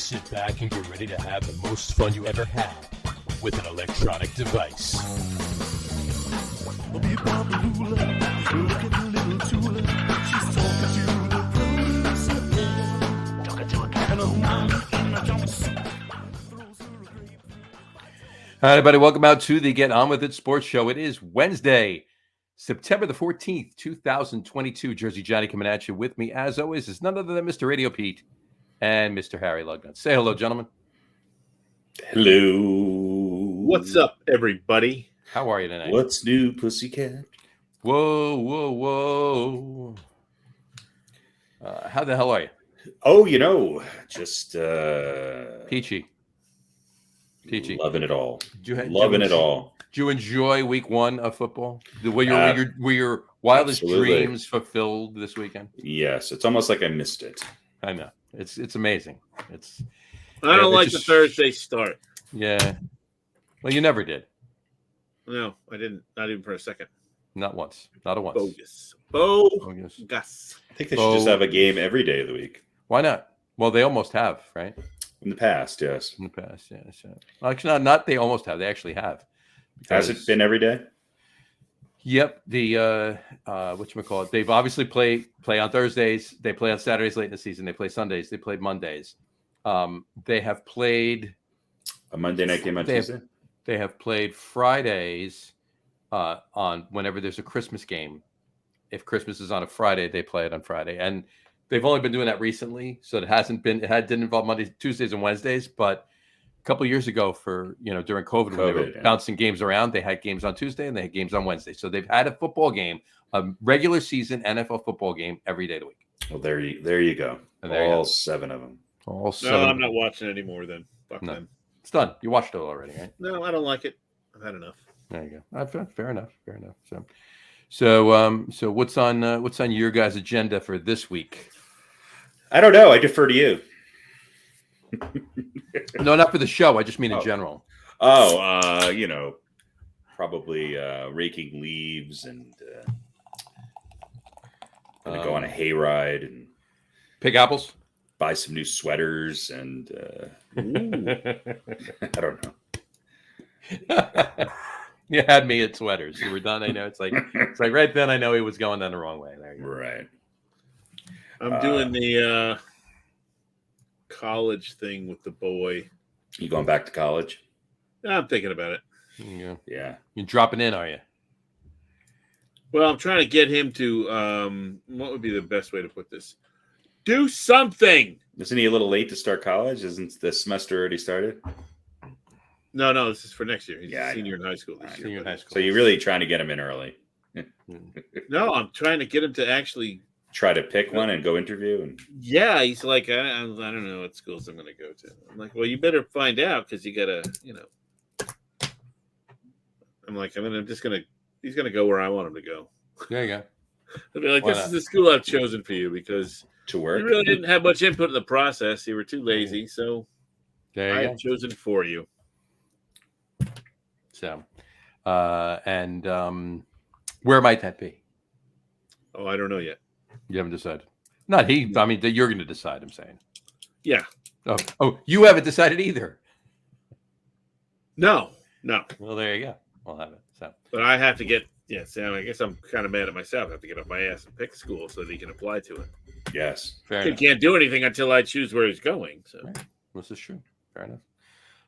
Sit back and get ready to have the most fun you ever had with an electronic device. Hi, everybody. Welcome out to the Get On With It Sports Show. It is Wednesday, September the 14th, 2022. Jersey Johnny coming at you. With me, as always, is none other than Mr. RadioPete and Mr. Harry Lug Nutz. Say hello, gentlemen. Hello. What's up, everybody? How are you tonight? What's new, pussycat? Whoa, whoa, whoa. How the hell are you? Oh, just Peachy. Loving it all. Loving it all. Did you enjoy week one of football? Were your wildest absolutely. dreams fulfilled this weekend? Yes, it's almost like I missed it. I know. It's amazing. I don't like just, the Thursday start. Yeah. Well, you never did. No, I didn't. Not even for a second. Not once. Not a once. Bogus. I think they should just have a game every day of the week. Why not? Well, they almost have, right? In the past, yes. In the past, yes. Well, actually, not they almost have. They actually have. Has it been every day? Yep. The whatchamacallit, they've obviously play on Thursdays. They play on Saturdays late in the season. They play Sundays. They played Mondays. They have played A Monday night game on Tuesday? They have played Fridays on whenever there's a Christmas game. If Christmas is on a Friday, they play it on Friday. And they've only been doing that recently. So didn't involve Mondays, Tuesdays, and Wednesdays. But a couple of years ago during COVID, when they were bouncing games around, they had games on Tuesday and they had games on Wednesday. So they've had a football game, a regular season NFL football game every day of the week. Well, there you go. All 7 of them. All 7. No, I'm not watching anymore then. Fuck them. It's done. You watched it already, right? No, I don't like it. I've had enough. There you go. Fair enough. So what's on your guys' agenda for this week? I don't know. I defer to you. No, not for the show. I just mean in general. Probably raking leaves and gonna go on a hayride and pick apples, buy some new sweaters, and I don't know. You had me at sweaters. You were done. I know. It's like right then. I know he was going down the wrong way. There you go. Right. I'm doing the college thing with the boy. You going back to college? I'm thinking about it. Yeah. You're dropping in, are you? Well, I'm trying to get him to what would be the best way to put this? Do something. Isn't he a little late to start college? Isn't the semester already started? No, this is for next year. He's a senior in high school this year. Senior in high school. So you're really trying to get him in early. No, I'm trying to get him to actually try to pick one and go interview. And yeah, he's like, I don't know what schools I'm going to go to. I'm like, well, you better find out because you got to, I'm like, he's going to go where I want him to go. There you go. I'll be like, this is the school I've chosen for you because to work. You really didn't have much input in the process. You were too lazy. So I've chosen for you. So, where might that be? Oh, I don't know yet. You haven't decided. Not he. I mean, you're going to decide. I'm saying. Yeah. Oh, you haven't decided either. No. Well, there you go. We'll have it. So, but I have to get. Yeah. So I guess I'm kind of mad at myself. I have to get off my ass and pick a school so that he can apply to it. Yes. Fair He enough. can't do anything until I choose where he's going. So right. This is true. Fair enough.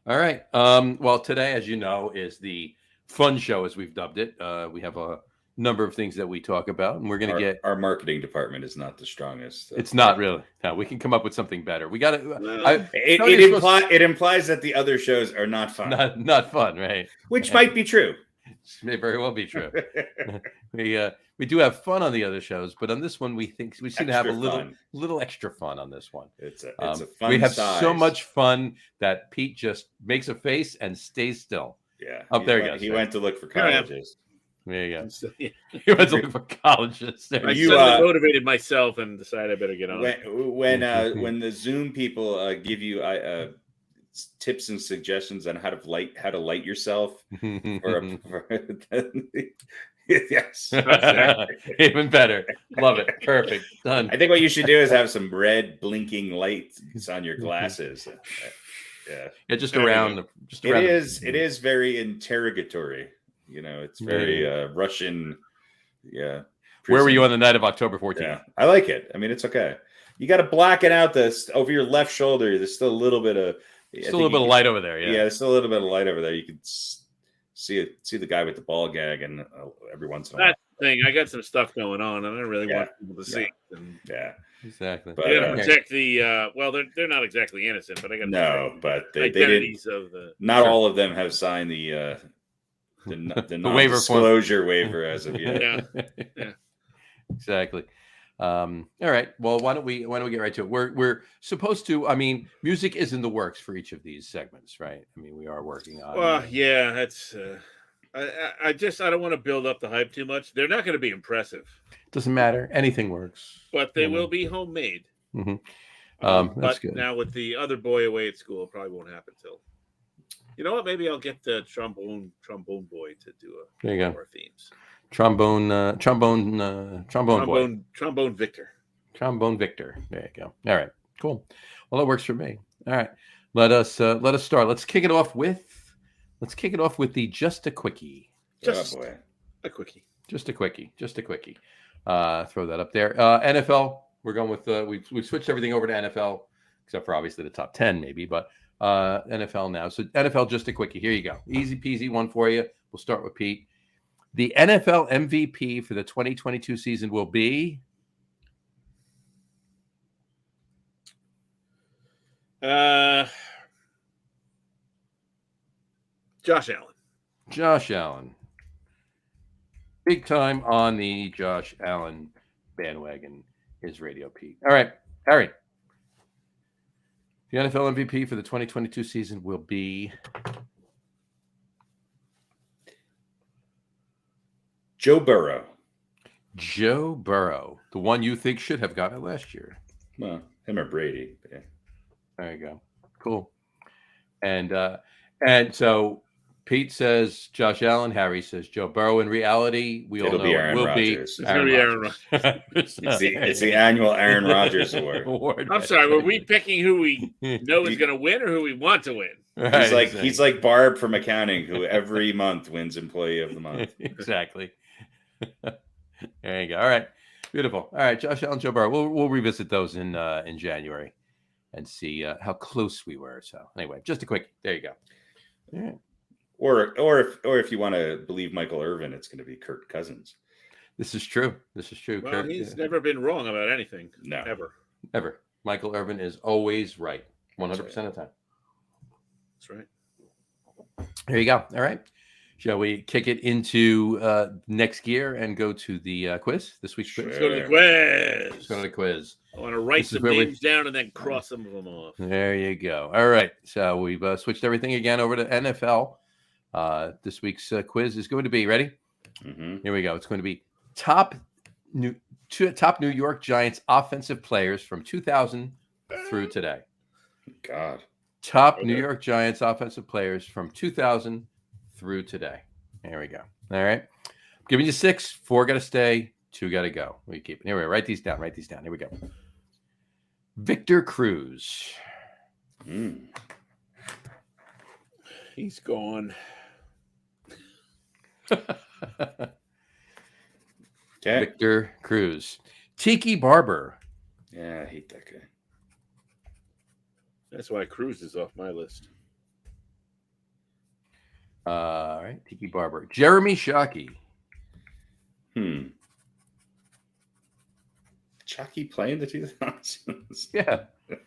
All right. Well, today, as you know, is the fun show, as we've dubbed it. We have a number of things that we talk about, and we're going to get. Our marketing department is not the strongest. It's not really. No, we can come up with something better. We got to. It implies that the other shows are not fun. Not fun, right? Which might be true. May very well be true. We do have fun on the other shows, but on this one, we think we seem to have a little extra fun on this one. It's a fun. We have size. so much fun that Pete just makes a face and stays still. Yeah. There he goes. He went to look for colleges. There you go. He went to look for colleges. I suddenly motivated myself and decided I better get on. When the Zoom people give you tips and suggestions on how to light yourself. Yes. Even better. Love it. Perfect. Done. I think what you should do is have some red blinking lights on your glasses. Yeah, just around. It is very interrogatory. It's very Russian. Yeah. Where were you on the night of October 14th? Yeah, I like it. I mean, it's okay. You got to black it out over your left shoulder. There's still a little bit of light over there. Yeah, there's still a little bit of light over there. You can see the guy with the ball gag, and every once in a while. That's the thing. I got some stuff going on, and I don't really want people to see. Yeah, exactly. But I got to protect the. Well, they're not exactly innocent, but I got but they identities did. of the. Not all of them have signed the non-disclosure waiver as of yet. Yeah. Exactly. All right. Well, why don't we get right to it? We're supposed to. I mean, music is in the works for each of these segments, right? I mean, we are working on. Well, yeah, that's. I don't want to build up the hype too much. They're not going to be impressive. Doesn't matter. Anything works. But they will be homemade. Mm-hmm. That's but good. Now with the other boy away at school, it probably won't happen till. You know what? Maybe I'll get the trombone boy to do there you go. More themes. Trombone boy. Trombone Victor. Trombone Victor. There you go. All right. Cool. Well, that works for me. All right. Let us start. Let's kick it off with the Just a Quickie. Just a quickie. Just a quickie. Throw that up there. NFL. We're going with we've switched everything over to NFL, except for obviously the top 10 maybe, but NFL now. So NFL Just a Quickie. Here you go. Easy peasy one for you. We'll start with Pete. The NFL MVP for the 2022 season will be Josh Allen. Josh Allen. Big time on the Josh Allen bandwagon is RadioPete. All right, Harry. The NFL MVP for the 2022 season will be Joe Burrow. Joe Burrow, the one you think should have gotten it last year. Well, him or Brady. Yeah. There you go. Cool. And so Pete says Josh Allen. Harry says Joe Burrow. In reality, we all know it will be Aaron Rodgers. It's the annual Aaron Rodgers award. I'm sorry. Were we picking who we know is going to win or who we want to win? Right, he's like Barb from accounting, who every month wins Employee of the Month. Exactly. There you go. All right. Beautiful. All right. Josh Allen, Joe Burrow. We'll revisit those in January and see how close we were. So anyway, just a quick. There you go. Yeah. Or if you want to believe Michael Irvin, it's going to be Kirk Cousins. This is true. Well, Kirk, he's never been wrong about anything. No, ever. Michael Irvin is always right, 100% of the time. That's right. There you go. All right. Shall we kick it into next gear and go to the quiz? This week's quiz? Let's go to the quiz. Let's go to the quiz. I want to write some names down and then cross some of them off. There you go. All right. So we've switched everything again over to NFL. This week's quiz is going to be, ready? Mm-hmm. Here we go. It's going to be top New York Giants offensive players from 2000 through today. God. Top New York Giants offensive players from 2000 through today. There we go. All right. I'm giving you 6. 4 got to stay. 2 got to go. We keep it. Here we go. Write these down. Here we go. Victor Cruz. He's gone. Okay. Victor Cruz. Tiki Barber. Yeah, I hate that guy. That's why Cruz is off my list. All right. Tiki Barber. Jeremy Shockey. Shockey playing the 2000s? Yeah.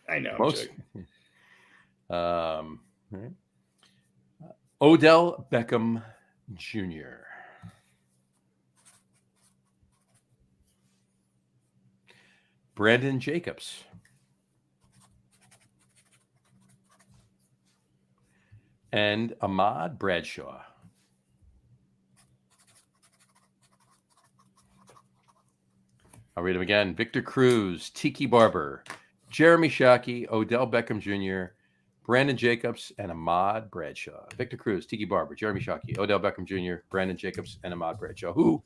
I know. Most. All right. Odell Beckham Jr. Brandon Jacobs. And Ahmad Bradshaw. I'll read them again. Victor Cruz, Tiki Barber, Jeremy Shockey, Odell Beckham Jr., Brandon Jacobs, and Ahmad Bradshaw. Victor Cruz, Tiki Barber, Jeremy Shockey, Odell Beckham Jr., Brandon Jacobs, and Ahmad Bradshaw. Who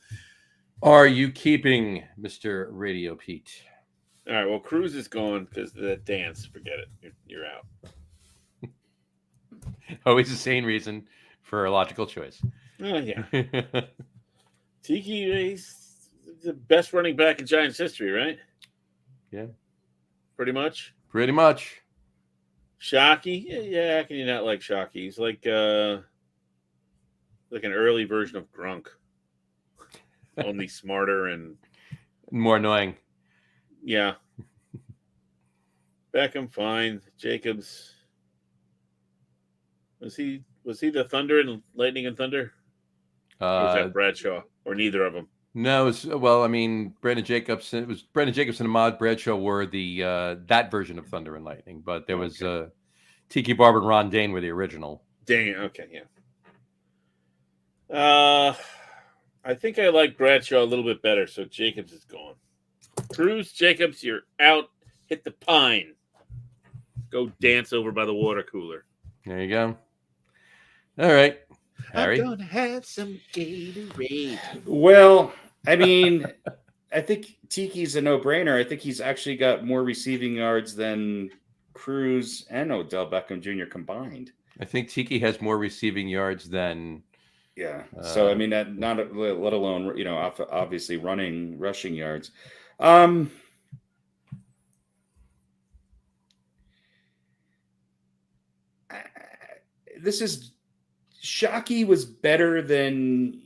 are you keeping, Mr. Radio Pete? All right. Well, Cruz is gone because the dance. Forget it. You're out. Always the same reason for a logical choice. Oh, yeah. Tiki, he's the best running back in Giants history, right? Yeah. Pretty much. Pretty much. Shockey? Yeah, how can you not like Shockey? He's like an early version of Grunk. Only smarter and more annoying. Yeah. Beckham, fine. Jacobs. Was he the Thunder and Lightning and Thunder? Or was that Bradshaw? Or neither of them? No, Brandon Jacobs. It was Brandon Jacobs and Ahmad Bradshaw were the that version of Thunder and Lightning, but there was Tiki Barber and Ron Dane were the original. Dane, okay, yeah. I think I like Bradshaw a little bit better, so Jacobs is gone. Cruz, Jacobs, you're out. Hit the pine. Go dance over by the water cooler. There you go. All right, Harry. I'm gonna have some Gatorade. Well, I mean, I think Tiki's a no-brainer. I think he's actually got more receiving yards than Cruz and Odell Beckham Jr. combined. I think Tiki has more receiving yards than. Yeah. So I mean, not let alone obviously rushing yards. This is Shockey was better than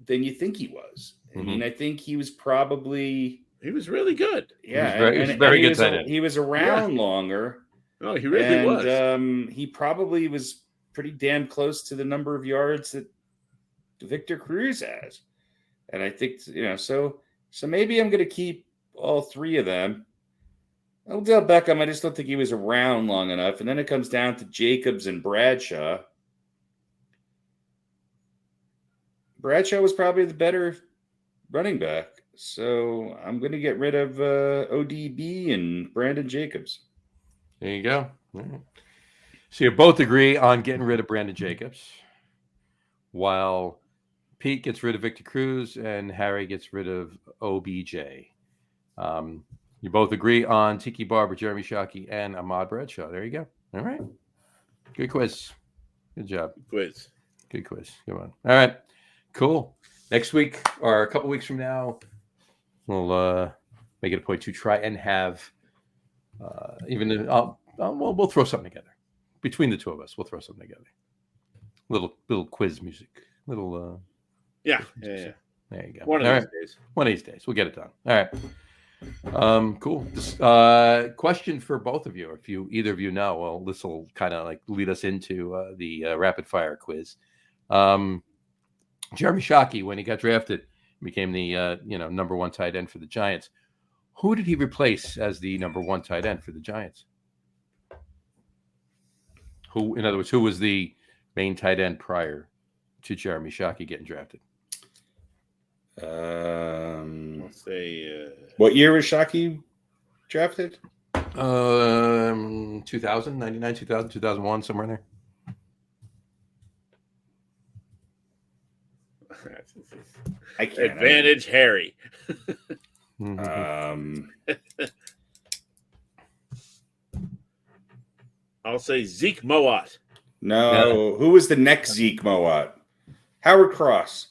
you think he was. I mean, I think he was probably really good. Yeah, he was very good. He was around longer. Oh, he really was. He probably was pretty damn close to the number of yards that Victor Cruz has. And I think, so maybe I'm going to keep all three of them. Odell Beckham, I just don't think he was around long enough. And then it comes down to Jacobs and Bradshaw. Bradshaw was probably the better running back. So I'm going to get rid of ODB and Brandon Jacobs. There you go. Right. So you both agree on getting rid of Brandon Jacobs, while Pete gets rid of Victor Cruz and Harry gets rid of OBJ. You both agree on Tiki Barber, Jeremy Shockey, and Ahmad Bradshaw. There you go. All right. Good quiz. Good job. Good quiz. Come on. All right. Cool. Next week or a couple weeks from now, we'll make it a point to try and have we'll throw something together between the two of us. We'll throw something together. Little quiz music. Yeah. There you go. One of these days. One of these days. We'll get it done. All right. Cool. Question for both of you. If either of you know, well, this will kind of like lead us into the rapid fire quiz. Jeremy Shockey, when he got drafted, became the number one tight end for the Giants. Who did he replace as the number one tight end for the Giants? In other words, who was the main tight end prior to Jeremy Shockey getting drafted? I'll say. What year was Shockey drafted? 2000, 99, 2000, 2001, somewhere in there. I can't. Advantage Harry. I'll say Zeke Mowat. No. Who was the next Zeke Mowat? Howard Cross.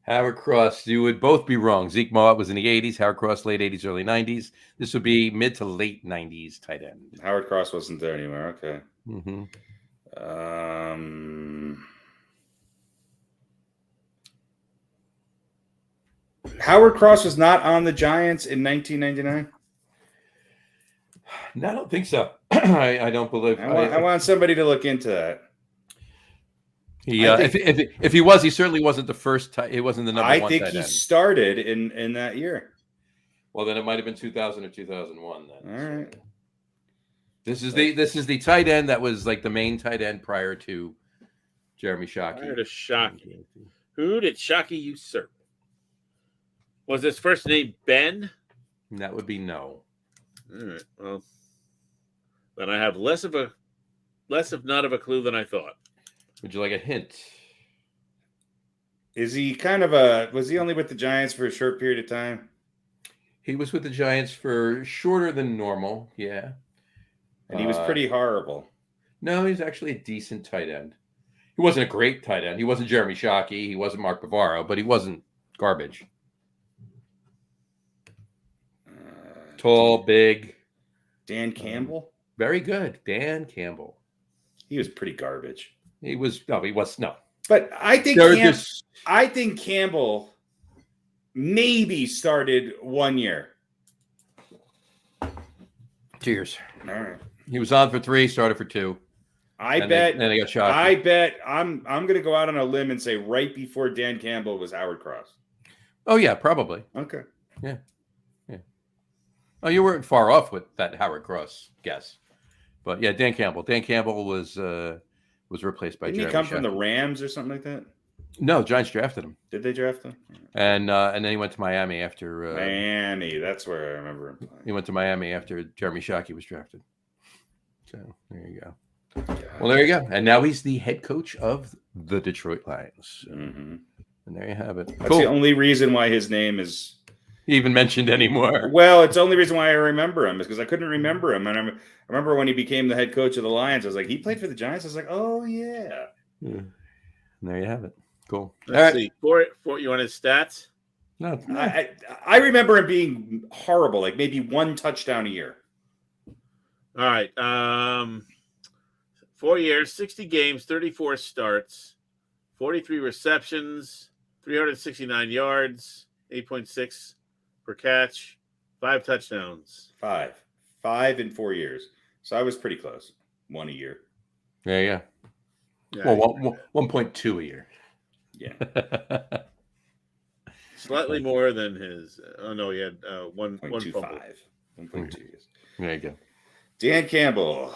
Howard Cross. You would both be wrong. Zeke Mowat was in the 80s. Howard Cross, late 80s, early 90s. This would be mid to late 90s tight end. Howard Cross wasn't there anymore. Okay. Mm-hmm. Howard Cross was not on the Giants in 1999? No, I don't think so. I don't believe. I want somebody to look into that. If he was, he certainly wasn't the first. He wasn't the number one. I think he started in that year. Well, then it might have been 2000 or 2001. Then. All right. This is the tight end that was like the main tight end prior to Jeremy Shockey. Prior to Shockey. Who did Shockey usurp? Was his first name Ben? That would be no. All right. Well, then I have less of a less if not of a clue than I thought. Would you like a hint? Is he was he only with the Giants for a short period of time? He was with the Giants for shorter than normal. Yeah. And he was pretty horrible. No, he's actually a decent tight end. He wasn't a great tight end. He wasn't Jeremy Shockey. He wasn't Mark Bavaro, but he wasn't garbage. Tall, big. Dan Campbell? Very good. Dan Campbell. He was pretty garbage. He was no. But I think Campbell maybe started 1 year. 2 years. All right. He was on for 3, started for 2. Then he got shot. I bet I'm going to go out on a limb and say right before Dan Campbell was Howard Cross. Oh yeah, probably. Okay. Yeah. Oh, you weren't far off with that Howard Cross guess, but yeah, Dan Campbell. Dan Campbell was replaced by. Didn't he come from the Rams or something like that? No, Giants drafted him. Did they draft him? And then he went to Miami after. Miami, that's where I remember him playing. He went to Miami after Jeremy Shockey was drafted. So there you go. Well, there you go. And now he's the head coach of the Detroit Lions. Mm-hmm. And there you have it. That's the only reason why his name is even mentioned anymore. Well, it's the only reason why I remember him is because I couldn't remember him. And I remember when he became the head coach of the Lions, I was like, he played for the Giants. I was like, oh, yeah. And there you have it. Cool. Let's see. For you want his stats? No. I remember him being horrible, like maybe 1 touchdown a year. All right. 4 years, 60 games, 34 starts, 43 receptions, 369 yards, 8.6 per catch, 5 touchdowns. 5 in 4 years. So I was pretty close. 1 a year. Yeah. Well, 1.2 a year. Yeah. Slightly more than his. Oh no, he had 1.25. 1.2 years. There you go. Dan Campbell.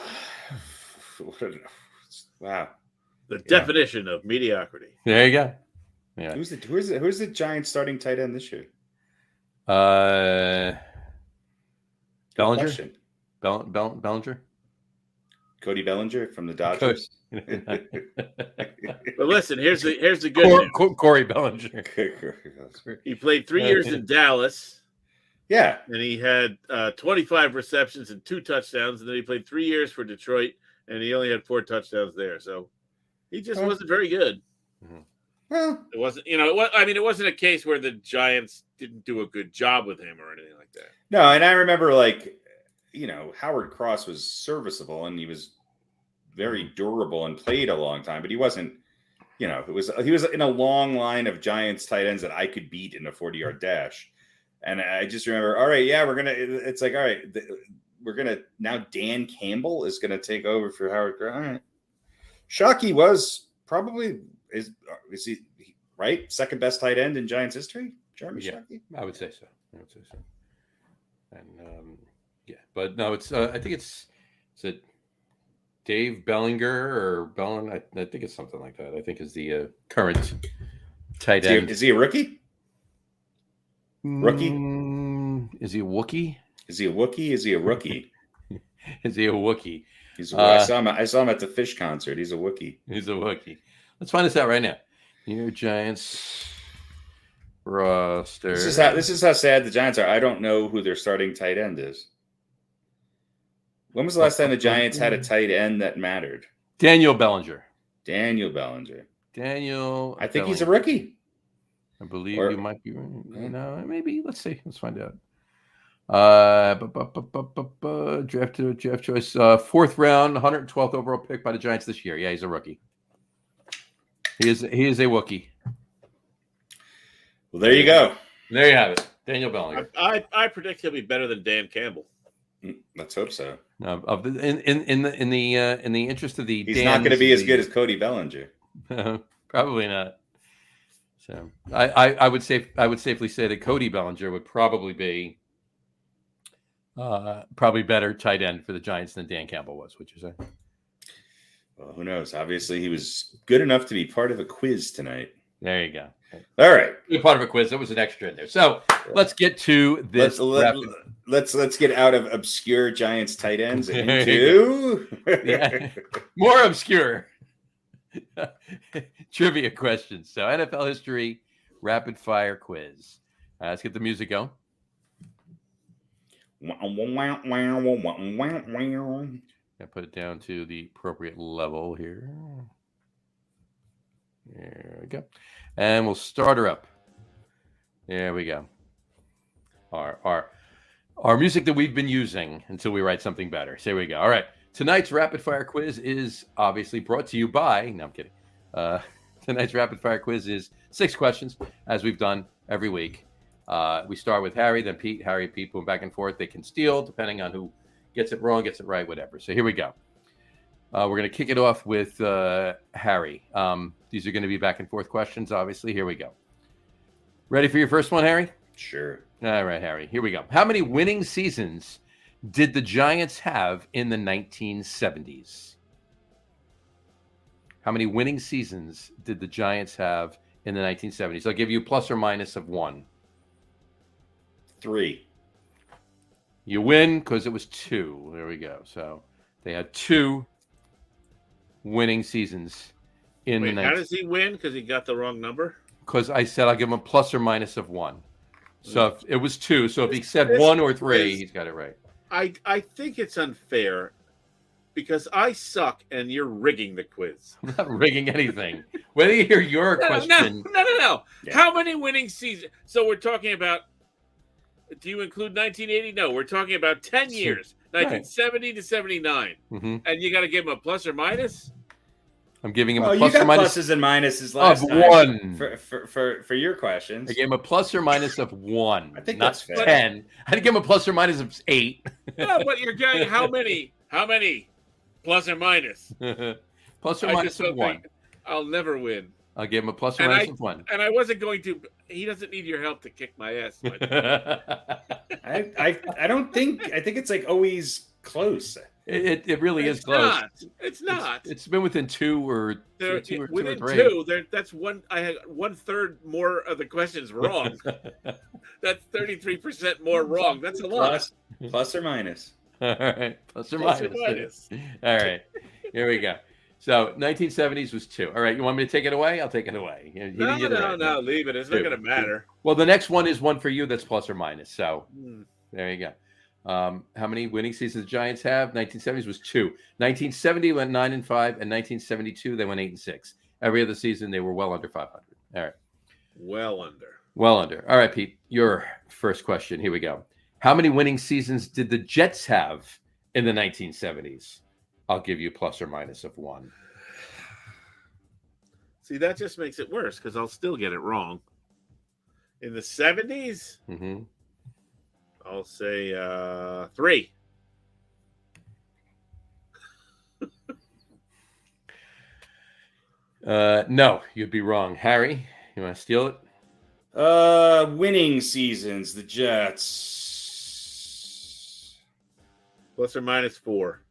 Wow. The definition of mediocrity. There you go. Yeah. Who's the Giants starting tight end this year? Bellinger. Bellinger. Cody Bellinger from the Dodgers. But listen, here's the good news. Corey Bellinger. He played 3 years in Dallas. Yeah. And he had 25 receptions and 2 touchdowns. And then he played 3 years for Detroit, and he only had 4 touchdowns there. So he just wasn't very good. Mm-hmm. Well, it wasn't, it wasn't a case where the Giants didn't do a good job with him or anything like that. No, and I remember Howard Cross was serviceable and he was very durable and played a long time, but he wasn't, he was in a long line of Giants tight ends that I could beat in a 40-yard dash. And I just remember, all right, yeah, we're going to now Dan Campbell is going to take over for Howard Cross. All right. Shockey was probably is he right? Second best tight end in Giants history? Jeremy Shockey? I would say so. And but no, it's I think is it Dave Bellinger or Bellin? I think it's something like that. I think is the current tight end. Is he a rookie? Rookie? Is he a Wookiee? Is he a Wookiee? Is he a rookie? Is he a Wookiee? I saw him at the Fish concert. He's a Wookiee. He's a Wookiee. Let's find this out right now. Your Giants roster. This is how sad the Giants are. I don't know who their starting tight end is. When was the last time the Giants had a tight end that mattered? Daniel Bellinger. I think he's a rookie. I believe you might be right. Maybe. Let's see. Let's find out. Draft choice. 4th round, 112th overall pick by the Giants this year. Yeah, he's a rookie. He is a Wookiee. Well, there you go. There you have it. Daniel Bellinger. I predict he'll be better than Dan Campbell. Let's hope so. In the interest of the he's not going to be as good as Cody Bellinger. Probably not. So I would safely say that Cody Bellinger would probably be better tight end for the Giants than Dan Campbell was. Would you say? Well, who knows? Obviously, he was good enough to be part of a quiz tonight. There you go. All right. Part of a quiz. That was an extra in there. So let's get to this. let's get out of obscure Giants tight ends into Yeah. More obscure trivia questions. So NFL history, rapid fire quiz. Let's get the music going. I put it down to the appropriate level here. There we go. And we'll start her up. There we go. Our music that we've been using until we write something better. So here we go. All right. Tonight's rapid fire quiz is obviously brought to you by. No, I'm kidding. Tonight's rapid fire quiz is 6 questions, as we've done every week. We start with Harry, then Pete. Harry, Pete, boom, back and forth. They can steal depending on who gets it wrong, gets it right, whatever. So here we go. We're going to kick it off with Harry. These are going to be back and forth questions, obviously. Here we go. Ready for your first one, Harry? Sure. All right, Harry. Here we go. How many winning seasons did the Giants have in the 1970s? How many winning seasons did the Giants have in the 1970s? I'll give you plus or minus of 1. 3. You win because it was 2. There we go. So they had 2 winning seasons in the 1970s. How does he win? Because he got the wrong number? Because I said I'll give him a plus or minus of 1. So if it was 2. So if he said 1 or 3, he's got it right. I think it's unfair because I suck and you're rigging the quiz. I'm not rigging anything. When you hear your question. No. Yeah. How many winning seasons? So we're talking about, do you include 1980? No, we're talking about 10 years, 1970 to 79. Mm-hmm. And you got to give him a plus or minus? I'm giving him Well, a plus you got or minus pluses and minuses last of time 1. for your questions. I gave him a plus or minus of 1. I think not that's fair. 10. I didn't give him a plus or minus of 8. No, but you're getting how many? How many? Plus or minus? Plus or I minus just of don't 1. think I'll never win. I'll give him a plus or And minus of 1. And I wasn't going to. He doesn't need your help to kick my ass. I don't think. I think it's like always close. It really is close. It's not. It's been within 2 or 2 or within 3. 2. That's one. I had 1/3 more of the questions wrong. That's 33% more wrong. That's a lot. Plus or minus. All right, plus or Plus or minus. minus. All right, here we go. So 1970s was 2. All right, you want me to take it away? I'll take it away. He didn't get it right. No, leave it. It's not 2. going to matter. Well, the next one is 1 for you. That's plus or minus. So there you go. How many winning seasons the Giants have? 1970s was 2. 1970 went 9-5, and 1972 they went 8-6. Every other season they were well under 500. All right. Well under. Well under. All right, Pete. Your first question. Here we go. How many winning seasons did the Jets have in the 1970s? I'll give you plus or minus of 1. See, that just makes it worse because I'll still get it wrong. In the 70s, I'll say 3. No, you'd be wrong. Harry, you want to steal it? Winning seasons, the Jets. Plus or minus 4.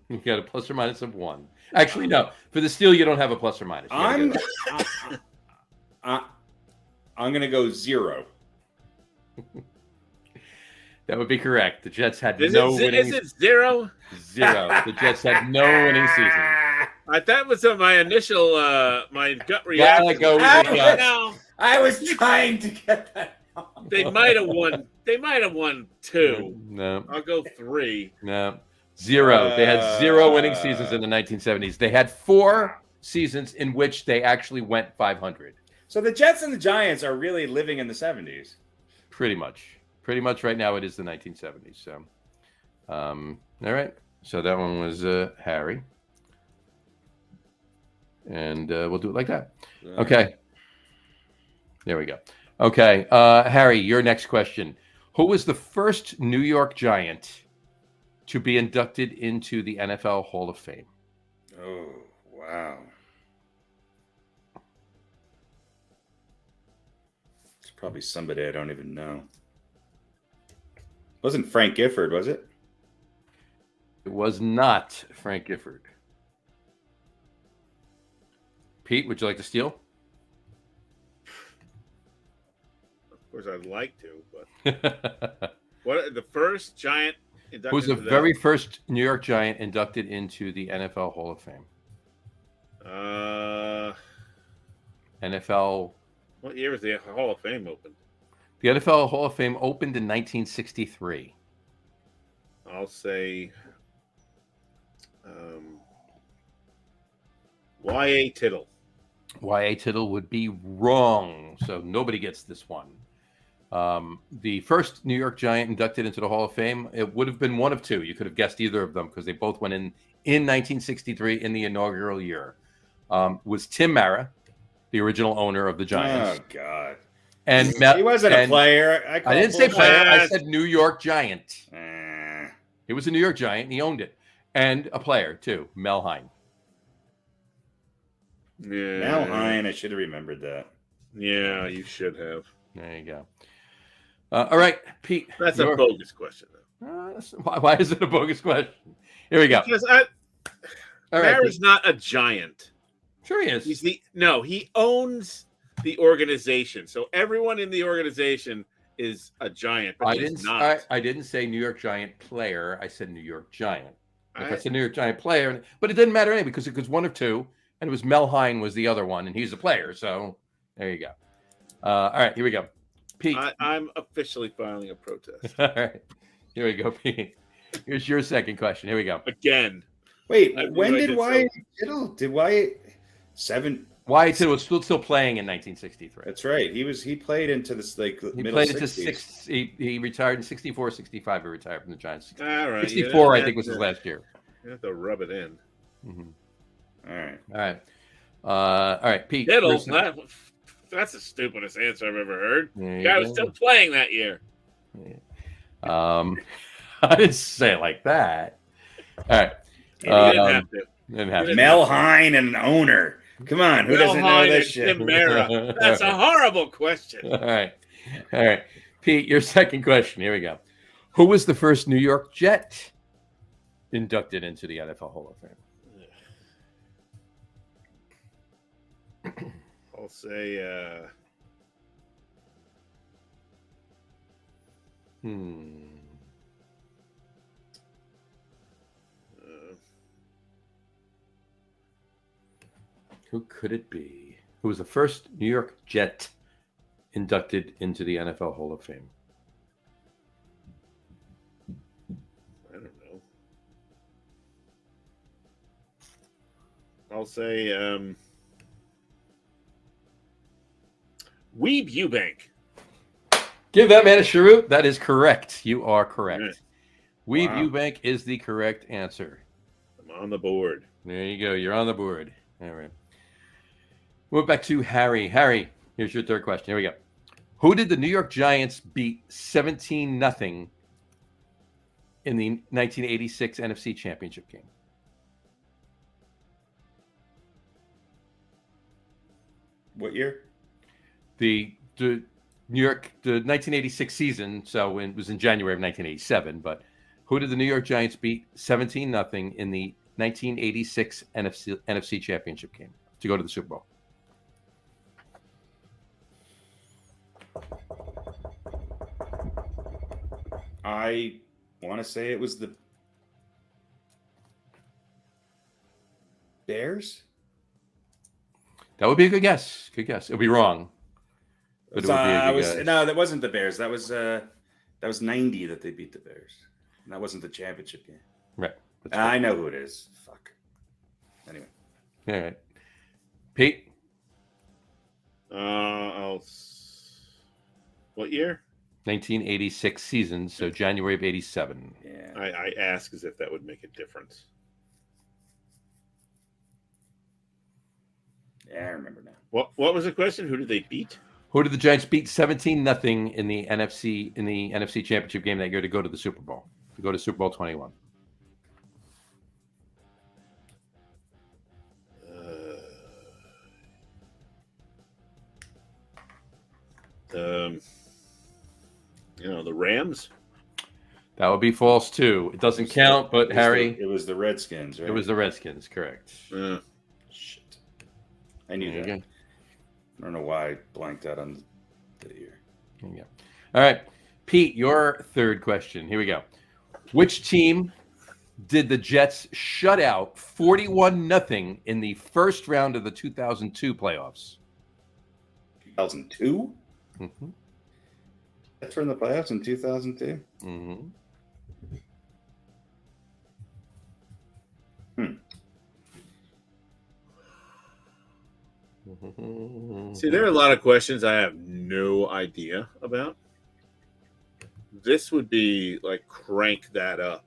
You got a plus or minus of 1. Actually, no. For the steal, you don't have a plus or minus. I'm going to go 0. That would be correct. The Jets had no winning. Is it 0? 0. The Jets had no winning season. That was my initial, my gut reaction. Go with the gut. I was trying to get that. They might have won. They might have won 2. No. I'll go 3. No. 0. They had 0 winning seasons in the 1970s. They had 4 seasons in which they actually went 500. So the Jets and the Giants are really living in the 70s. Pretty much. Pretty much right now it is the 1970s. So, all right. So that one was Harry. And we'll do it like that. Okay. There we go. Okay. Harry, your next question. Who was the first New York Giant to be inducted into the NFL Hall of Fame? Oh, wow. It's probably somebody I don't even know. Wasn't Frank Gifford, was it? It was not Frank Gifford. Pete, would you like to steal? Of course, I'd like to, but What the first Giant inducted? Who's the into very first New York Giant inducted into the NFL Hall of Fame? that? NFL. What year was the Hall of Fame opened? The NFL Hall of Fame opened in 1963. I'll say Y.A. Tittle. Y.A. Tittle would be wrong, so nobody gets this one. The first New York Giant inducted into the Hall of Fame, it would have been one of two. You could have guessed either of them because they both went in 1963 in the inaugural year. Was Tim Mara, the original owner of the Giants. Oh God! And He wasn't a player. I didn't say player. I bullshit. said New York Giant. Eh. He was a New York Giant. And he owned it, and a player too, Mel Hein. Yeah. Mel Hein, I should have remembered that. Yeah, you should have. There you go. All right, Pete. That's a bogus question, though. Why is it a bogus question? Here we go. Because All right, Mara's Pete. not a giant. Sure he is. He owns the organization. So everyone in the organization is a giant, but he's not. I didn't say New York Giant player. I said New York Giant. If I said New York Giant player, but it didn't matter anyway because it was one of two, and it was Mel Hein was the other one, and he's a player. So there you go. All right, here we go. Pete. I'm officially filing a protest. All right, here we go, Pete. Here's your second question. Here we go. Again. Wait, I when really did did Wyatt Tittle? Did Wyatt seven? Wyatt Tittle was still playing in 1963. That's right. He played into this He middle played 60s. into six. He retired in 64, 65. He retired from the Giants. All right. 64, I think, was his last year. You have to rub it in. Mm-hmm. All right. All right, Pete. Tittle, that's the stupidest answer I've ever heard. The guy was still playing that year. I didn't say it like that. All right. You didn't have to. Didn't have to. Mel Hein and an owner. Come on, who doesn't know this shit? Tim Mara. That's a horrible question. All right. Pete, your second question. Here we go. Who was the first New York Jet inducted into the NFL Hall of Fame? I'll say Who could it be? Who was the first New York Jet inducted into the NFL Hall of Fame? I don't know. I'll say Weeb Eubank. Give that man a cheroot. That is correct. You are correct. Right. Weeb Wow. Eubank is the correct answer. I'm on the board. There you go. You're on the board. All right. We're back to Harry. Harry, here's your third question. Here we go. Who did the New York Giants beat 17-0 in the 1986 NFC Championship game? What year? The New York, the 1986 season, so it was in January of 1987, but who did the New York Giants beat 17-0 in the 1986 NFC Championship game to go to the Super Bowl? I want to say it was the Bears. That would be a good guess. Good guess. It would be wrong. But it would be a good guess. No, that wasn't the Bears. That was 90 that they beat the Bears. And that wasn't the championship game. Right. That's I know who it is. Fuck. Anyway. All right. Pete? What year? 1986 season, so January of 87. Yeah. I ask as if that would make a difference. Yeah, I remember now. What was the question? Who did they beat? Who did the Giants beat 17-0 in the NFC Championship game that year to go to the Super Bowl? To go to Super Bowl 21. The Rams. That would be false too. It doesn't count, but Harry, It was the Redskins, right? it was the Redskins, correct. Shit. I knew There that. you go. I don't know why I blanked out on the year. There you go. All right, Pete, your third question. Here we go. Which team did the Jets shut out 41-0 in the first round of the 2002 playoffs? 2002? Mm-hmm. Jets were in the playoffs in 2002? Mm-hmm. See, there are a lot of questions I have no idea about. This would be like crank that up.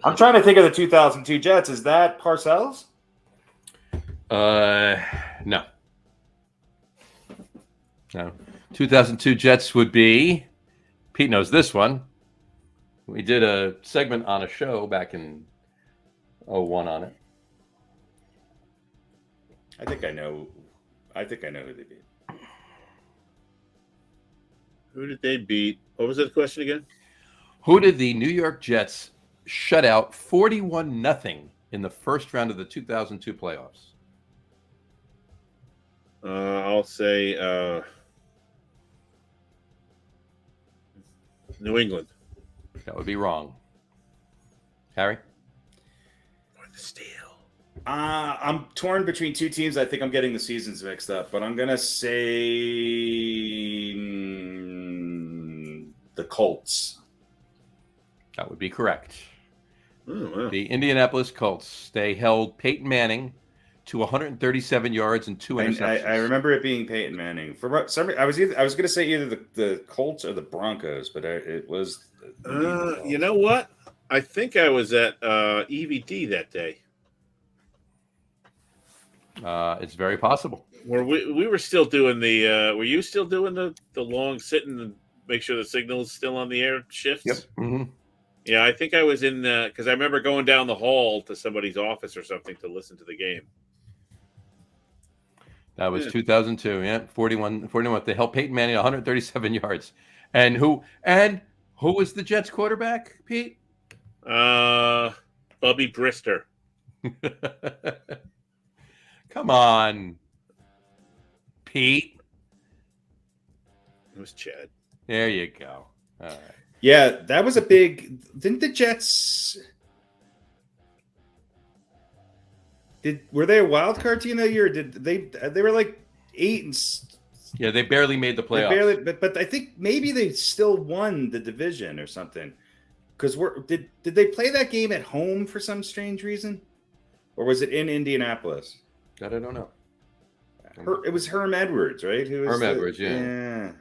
I'm trying to think of the 2002 Jets. Is that Parcells? No. 2002 Jets would be. Pete knows this one. We did a segment on a show back in 01 on it. I think I know who they beat. Who did they beat? What was the question again? Who did the New York Jets shut out 41-0 in the first round of the 2002 playoffs? I'll say New England. That would be wrong. Harry? Or the Steel. I'm torn between two teams. I think I'm getting the seasons mixed up, but I'm going to say the Colts. That would be correct. Oh, wow. The Indianapolis Colts. They held Peyton Manning to 137 yards and 2 interceptions. I remember it being Peyton Manning. For some reason, I was going to say either the Colts or the Broncos, but it was. You know what? I think I was at EVD that day. It's very possible. Where we were still doing the were you still doing the long sitting and make sure the signal's still on the air shifts? Yep. Mm-hmm. Yeah, I think I was in because I remember going down the hall to somebody's office or something to listen to the game. That was 2002. Yeah, 41. They helped Peyton Manning 137 yards. And who was the Jets quarterback, Pete? Bubby Brister. Come on, Pete. It was Chad. There you go. All right. Yeah, that was a big. Didn't the Jets? Were they a wild card team that year? Did they were like 8 and? Yeah, they barely made the playoffs. But I think maybe they still won the division or something. Because did they play that game at home for some strange reason, or was it in Indianapolis? That I don't know. It was Herm Edwards, right? Herm Edwards, yeah. Yeah.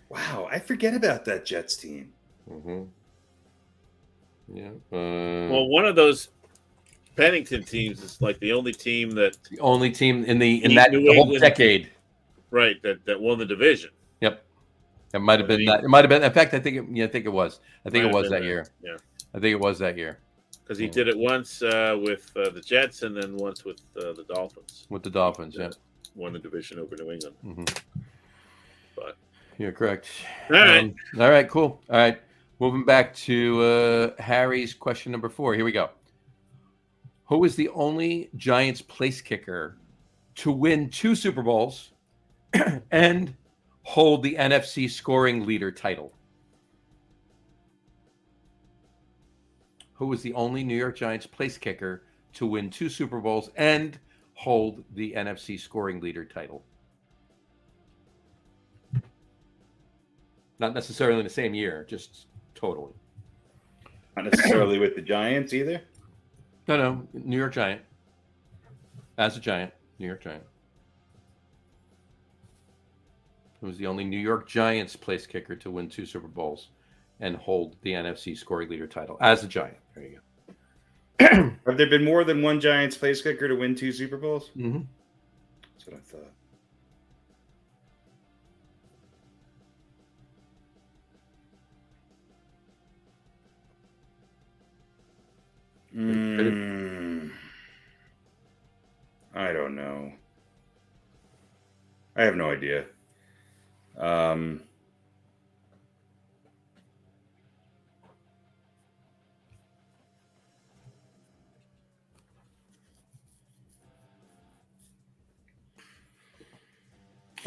Wow, I forget about that Jets team. Mm-hmm. Yeah. Well, one of those Pennington teams is like the only team in the that New the whole England, decade, right? That won the division. Yep. It might have been that. It might have been. In fact, I think it was. I think it was that year. Yeah. I think it was that year. Because he did it once with the Jets and then once with the Dolphins. With the Dolphins, yeah. Won the division over New England. Mm-hmm. But you're correct. All right. All right, cool. All right. Moving back to Harry's question number 4. Here we go. Who is the only Giants place kicker to win 2 Super Bowls and hold the NFC scoring leader title? Who was the only New York Giants place kicker to win 2 Super Bowls and hold the NFC scoring leader title? Not necessarily in the same year, just totally. Not necessarily with the Giants either? No, New York Giant. As a Giant, New York Giant. Who was the only New York Giants place kicker to win 2 Super Bowls and hold the NFC scoring leader title as a Giant. There you go. Have there been more than one Giants place kicker to win 2 Super Bowls? Mm-hmm. That's what I thought. I don't know. I have no idea. I'll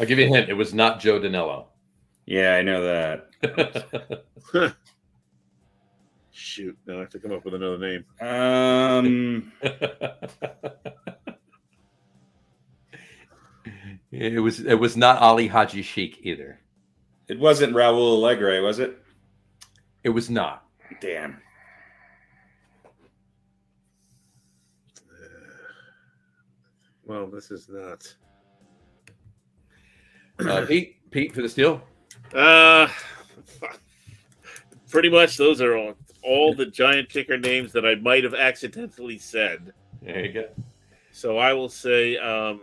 give you a hint. It was not Joe Danello. Yeah, I know that. Shoot, now I have to come up with another name. It was not Ali Haji Sheikh either. It wasn't Raul Allegre, was it? It was not. Damn. Well, this is not. Pete for the steal. Pretty much those are all the Giant kicker names that I might have accidentally said. There you go. So I will say I'll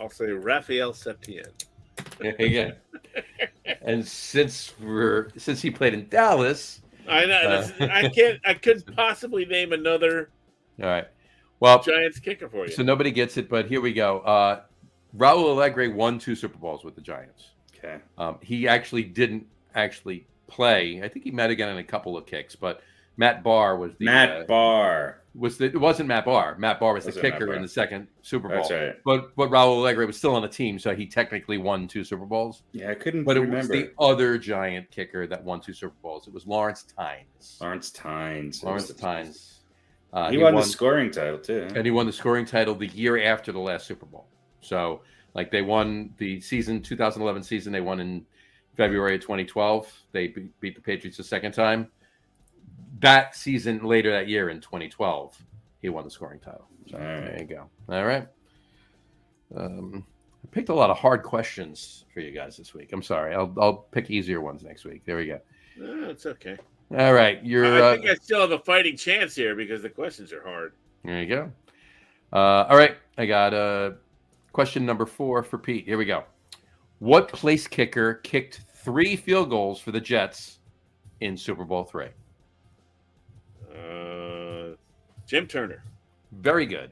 say Raphael Septien. There you go. And since he played in Dallas, I know I couldn't possibly name another all right. Well, Giants kicker for you. So nobody gets it, but here we go. Raul Allegre won 2 Super Bowls with the Giants. Okay. He actually didn't play. I think he might have gotten a couple of kicks, but Matt Barr was the Barr. It wasn't Matt Barr. Matt Barr was the kicker in the second Super Bowl. That's right. But Raul Allegre was still on the team, so he technically won 2 Super Bowls. Yeah, I couldn't remember. But it was the other Giant kicker that won 2 Super Bowls. It was Lawrence Tynes. Lawrence Tynes. He won the scoring title too. And he won the scoring title the year after the last Super Bowl. So, like, they won the 2011 season. They won in February of 2012. They beat the Patriots the second time. That season, later that year in 2012, he won the scoring title. So There you go. All right. I picked a lot of hard questions for you guys this week. I'm sorry. I'll pick easier ones next week. There we go. It's okay. All right. I think I still have a fighting chance here because the questions are hard. There you go. All right. I got question number 4 for Pete. Here we go. What place kicker kicked 3 field goals for the Jets in Super Bowl III? Jim Turner. Very good.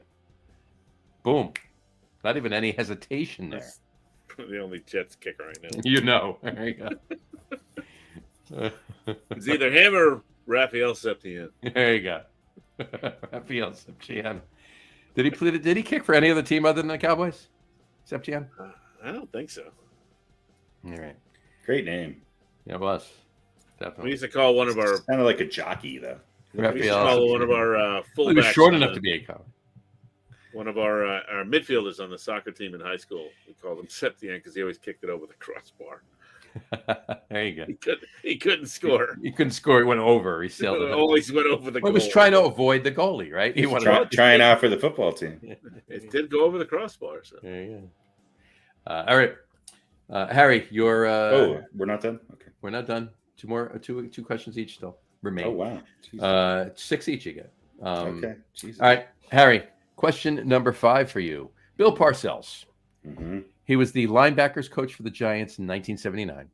Boom. Not even any hesitation there. That's the only Jets kicker I know. You know. There you go. It's either him or Raphael Septien. There you go. Raphael Septien. Did he kick for any other team other than the Cowboys? Septien? I don't think so. All right. Great name. Yeah, it was. Definitely. We used to call one of our kind of like a jockey though. We used to call one of our fullbacks. He was short enough to be a Cowboy. One of our midfielders on the soccer team in high school. We called him Septien because he always kicked it over the crossbar. There you go. He couldn't score. He couldn't score. He went over. He sailed it. Always went over the goal. He was trying to avoid the goalie, right? He was trying out for the football team. It did go over the crossbar. So. There you go. All right. Harry, you're... we're not done? Okay. We're not done. Two questions each still remain. Oh, wow. Jesus. 6 each you get. Okay. Jesus. All right. Harry, question number 5 for you. Bill Parcells. Mm-hmm. He was the linebackers coach for the Giants in 1979.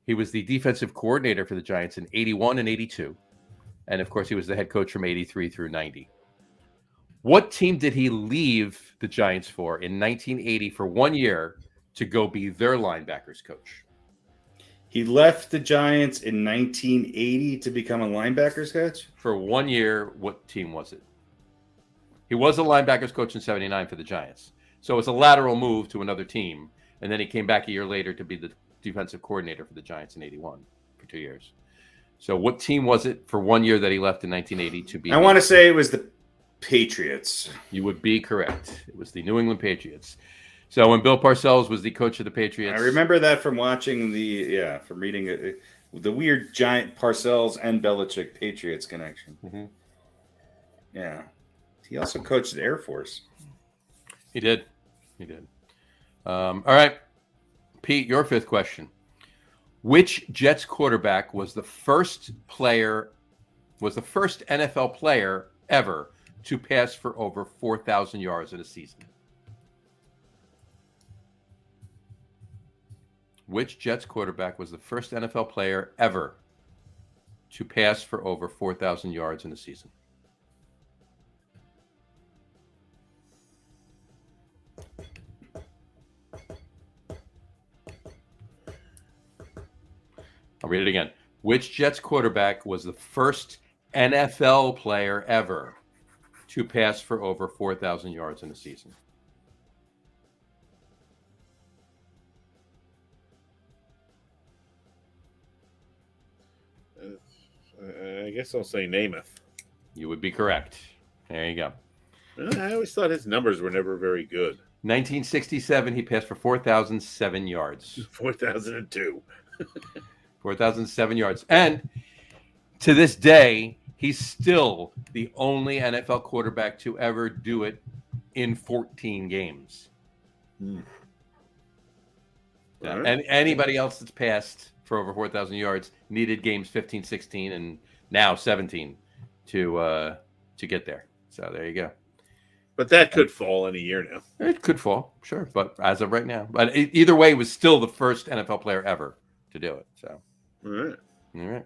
He was the defensive coordinator for the Giants in 81 and 82. And, of course, he was the head coach from 83 through 90. What team did he leave the Giants for in 1980 for 1 year to go be their linebackers coach? He left the Giants in 1980 to become a linebackers coach? For 1 year, what team was it? He was a linebackers coach in 79 for the Giants. So it's a lateral move to another team. And then he came back a year later to be the defensive coordinator for the Giants in 81 for 2 years. So what team was it for 1 year that he left in 1980 to be? I want to say it was the Patriots. You would be correct. It was the New England Patriots. So when Bill Parcells was the coach of the Patriots. I remember that from watching from reading the weird Giant Parcells and Belichick Patriots connection. Mm-hmm. Yeah. He also coached the Air Force. He did. All right. Pete, your 5th question. Which Jets quarterback was the first NFL player ever to pass for over 4,000 yards in a season? Which Jets quarterback was the first NFL player ever to pass for over 4,000 yards in a season? I'll read it again. Which Jets quarterback was the first NFL player ever to pass for over 4,000 yards in a season? I guess I'll say Namath. You would be correct. There you go. I always thought his numbers were never very good. 1967, he passed for 4,007 yards. 4,002. 4,007 yards. And to this day, he's still the only NFL quarterback to ever do it in 14 games. Hmm. Yeah. Right. And anybody else that's passed for over 4,000 yards needed games 15, 16, and now 17 to get there. So there you go. But that could fall any year now. It could fall, sure, but as of right now. But either way, was still the first NFL player ever to do it. So, All right. all right.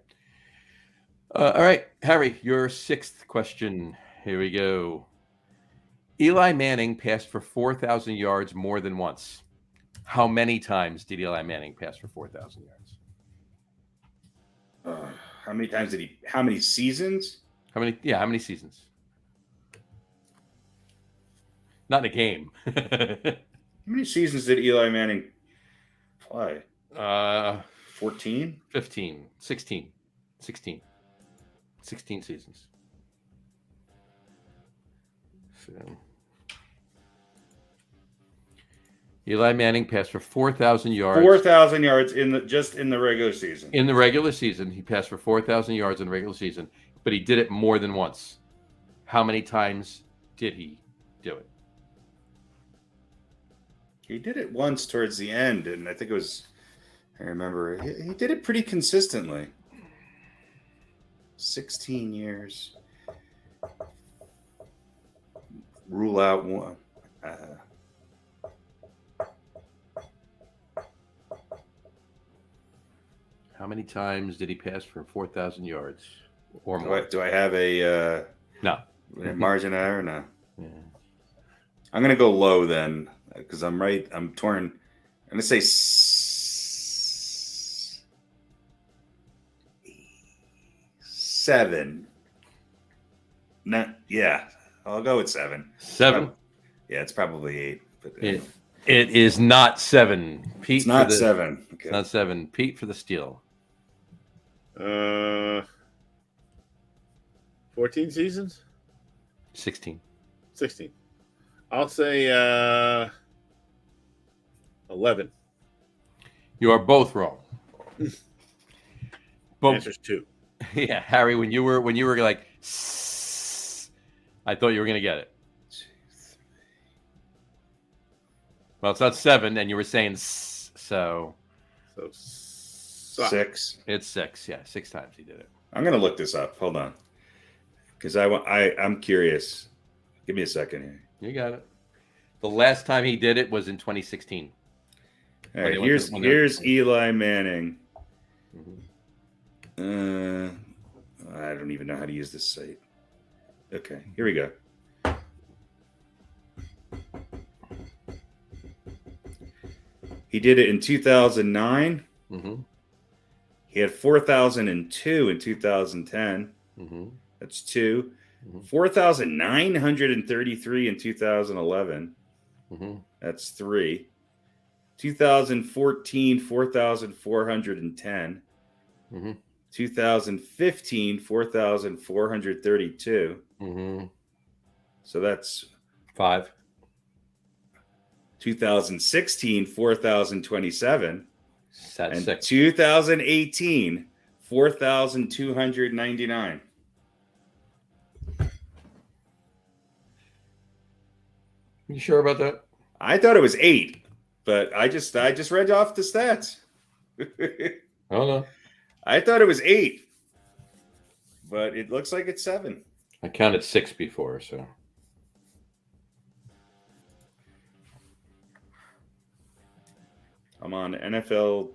All right, Harry, your sixth question. Here we go. Eli Manning passed for 4,000 yards more than once. How many times did Eli Manning pass for 4,000 yards? How many times did he? How many seasons? How many? Yeah, how many seasons? Not in a game. How many seasons did Eli Manning play? 14? 15, 16, 16. 16 seasons. So, Eli Manning passed for 4,000 yards. 4,000 yards in the regular season. In the regular season, he passed for 4,000 yards in the regular season, but he did it more than once. How many times did he do it? He did it once towards the end, and I think it was, I remember, he did it pretty consistently. 16 years. Rule out one. How many times did he pass for 4,000 yards or more? Do I have a No. margin of error? No. Yeah. I'm going to go low then, because I'm right. I'm torn. I'm going to say 7. No, yeah, I'll go with 7. 7? Yeah, it's probably 8. But It is not 7. Pete, it's not for the, 7. Okay. It's not 7. Pete for the steal. 14 seasons? 16. 16. I'll say 11. You are both wrong. Both. Answer's 2. Yeah, Harry, when you were like, I thought you were going to get it. Well, it's not 7, and you were saying so. So 6. It's 6. Yeah, 6 times he did it. I'm going to look this up. Hold on, because I'm curious. Give me a second here. You got it. The last time he did it was in 2016. All right, here's Eli Manning. Mm-hmm. I don't even know how to use this site. Okay, here we go. He did it in 2009. Mm-hmm. He had 4,002 in 2010. Mm-hmm. That's 2. Mhm. 4,933 in 2011. Mm-hmm. That's 3. 2014, 4,410. Mm-hmm. 2015, 4,432. Mm-hmm. So that's 5. 2016, 4,027. That's And 6. 2018, 4,299. You sure about that? I thought it was 8, but I just read off the stats. I don't know. I thought it was 8, but it looks like it's 7. I counted 6 before, so. I'm on NFL,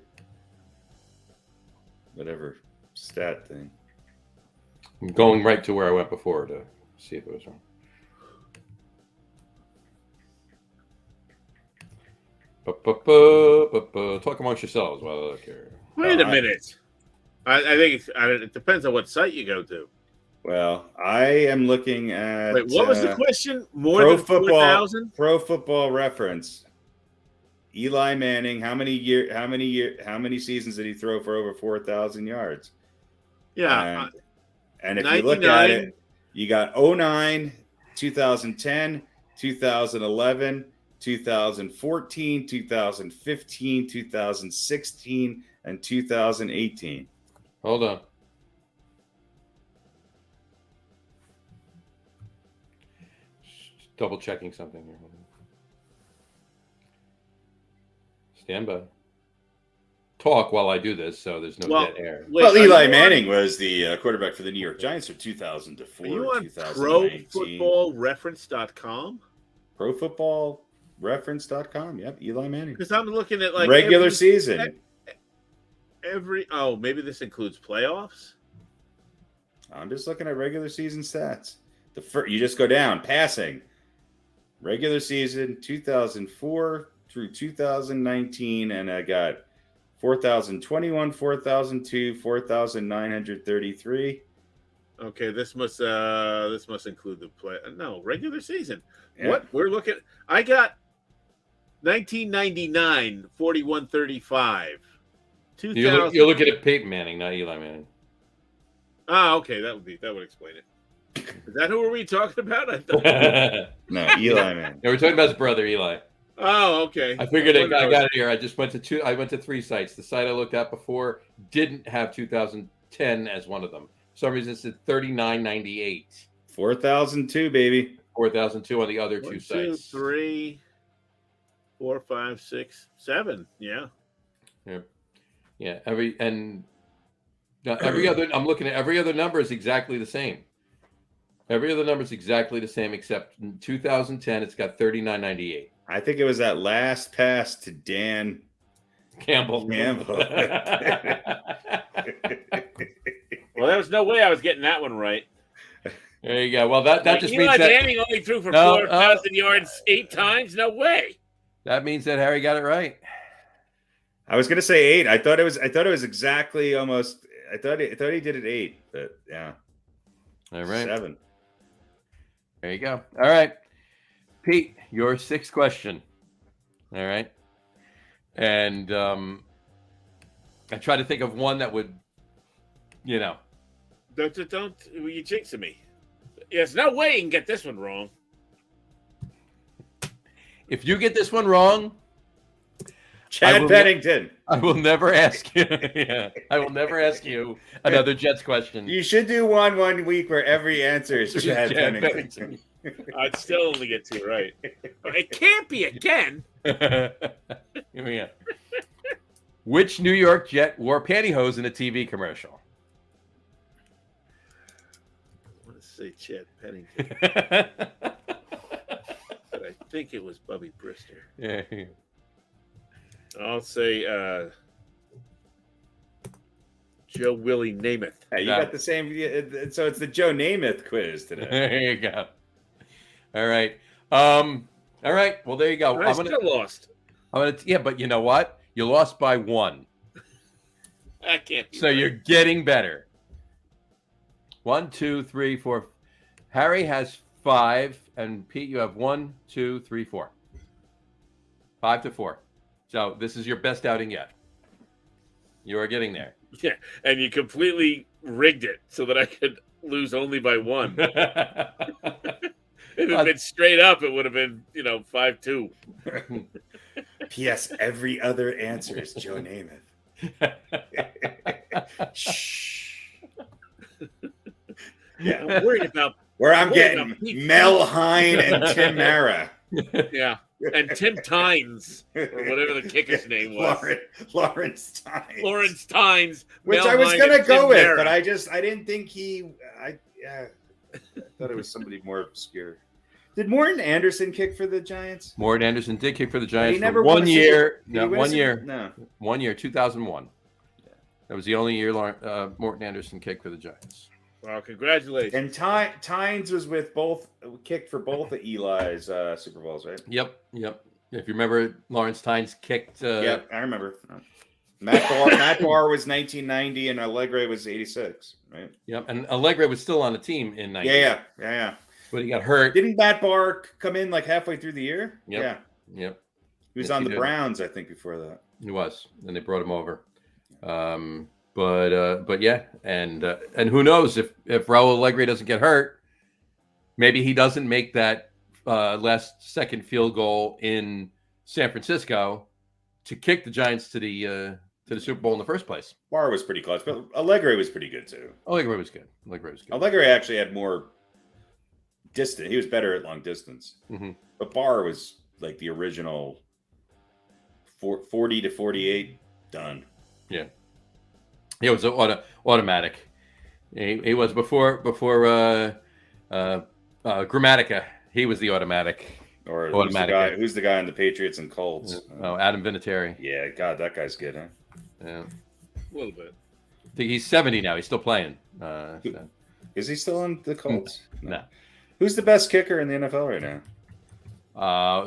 whatever stat thing. I'm going right to where I went before to see if it was wrong. Talk amongst yourselves while I look here. Wait a minute. I think it depends on what site you go to. Well, I am looking at Wait, what was the question? More Pro than Football 4,000? Pro Football Reference. Eli Manning, how many seasons did he throw for over 4,000 yards? Yeah. And if you look at it, you got 09, 2010, 2011, 2014, 2015, 2016, and 2018. Hold on. Double checking something here. Stand by. Talk while I do this, so there's no dead air. Wait, well, Eli Manning was the quarterback for the New York Giants from 2000 to 4. Are you on ProFootballReference.com? ProFootballReference.com. Yep, Eli Manning. Because I'm looking at like regular season. Maybe this includes playoffs. I'm just looking at regular season stats. You just go down passing. Regular season 2004 through 2019, and I got 4,021, 4,002, 4,933. Okay, this must include the play. No, regular season. Yeah. What we're looking? I got 1999, 4135. 2000. You're looking at Peyton Manning, not Eli Manning. Okay, that would explain it. Is that who were we talking about? I thought. No, Eli Manning. Yeah, we're talking about his brother Eli. Oh, okay. I figured I got it here. I just went to I went to 3 sites. The site I looked at before didn't have 2010 as one of them. For some reason, it said 3998. 4,002, baby. 4,002 on the other 2 sites. 2, 3, 4, 5, 6, 7. Yeah. Yeah. Every other. I'm looking at every other number is exactly the same. Every other number is exactly the same except in 2010 it's got 3998. I think it was that last pass to Dan Campbell. Well, there was no way I was getting that one right. There you go. Well, that just means Eli that Manning only threw for 4,000 yards 8 times. No way. That means that Harry got it right. I was going to say 8. I thought it was exactly almost. I thought he did it 8, but yeah. All right. 7. There you go. All right. Pete, your 6th question. All right. And I try to think of one that would, Don't you jinxing me. There's no way you can get this one wrong. If you get this one wrong, Chad Pennington. I will never ask you. Yeah, I will never ask you another Jets question. You should do one week where every answer is Chad Pennington. I'd still only get 2 right. It can't be again. Yeah. Which New York Jet wore pantyhose in a TV commercial? I want to say Chad Pennington. But I think it was Bubby Brister. Yeah. I'll say Joe Willie Namath. Hey, you got the same. So it's the Joe Namath quiz today. There you go. All right. All right. Well, there you go. I still lost. Yeah, but you know what? You lost by 1. I can't. So you're getting better. 1, 2, 3, 4. Harry has 5, and Pete, you have 1, 2, 3, 4. 5 to 4. So this is your best outing yet. You are getting there. Yeah, and you completely rigged it so that I could lose only by 1. If it had been straight up, it would have been, 5-2. P.S. Every other answer is Joe Namath. Shh. Yeah, I'm worried about where I'm getting Mel Hine and Tim Mara. Yeah, and Tim Tynes, or whatever the kicker's name was. Lawrence Tynes. Lawrence Tynes. Which I was going to go with, but I didn't think I thought it was somebody more obscure. Did Morton Anderson kick for the Giants? Morton Anderson did kick for the Giants for 1 year. No, 1 year. No. 1 year, 2001. Yeah. That was the only year Morton Anderson kicked for the Giants. Well, congratulations. And Tynes was kicked for both of Eli's Super Bowls, right? Yep. If you remember, Lawrence Tynes kicked. Yep, I remember. Matt Barr was 1990 and Allegre was 86, right? Yep. And Allegre was still on the team in 90. Yeah. But he got hurt. Didn't Matt Barr come in like halfway through the year? Yep. Yeah. Yep. He was Yes, on he the did. Browns, I think, before that. He was, and they brought him over. But yeah, and who knows if Raul Allegri doesn't get hurt, maybe he doesn't make that last second field goal in San Francisco to kick the Giants to the Super Bowl in the first place. Barr was pretty close, but Allegri was pretty good too. Allegri was good. Allegri actually had more distance. He was better at long distance. Mm-hmm. But Barr was like the original 40 to 48 done. Yeah. He was automatic. He was before Grammatica. He was the automatic. Or automatic. who's the guy on the Patriots and Colts? Oh, Adam Vinatieri. Yeah, God, that guy's good, huh? Yeah. A little bit. I think he's 70 now. He's still playing. So. Is he still on the Colts? No. Who's the best kicker in the NFL right now?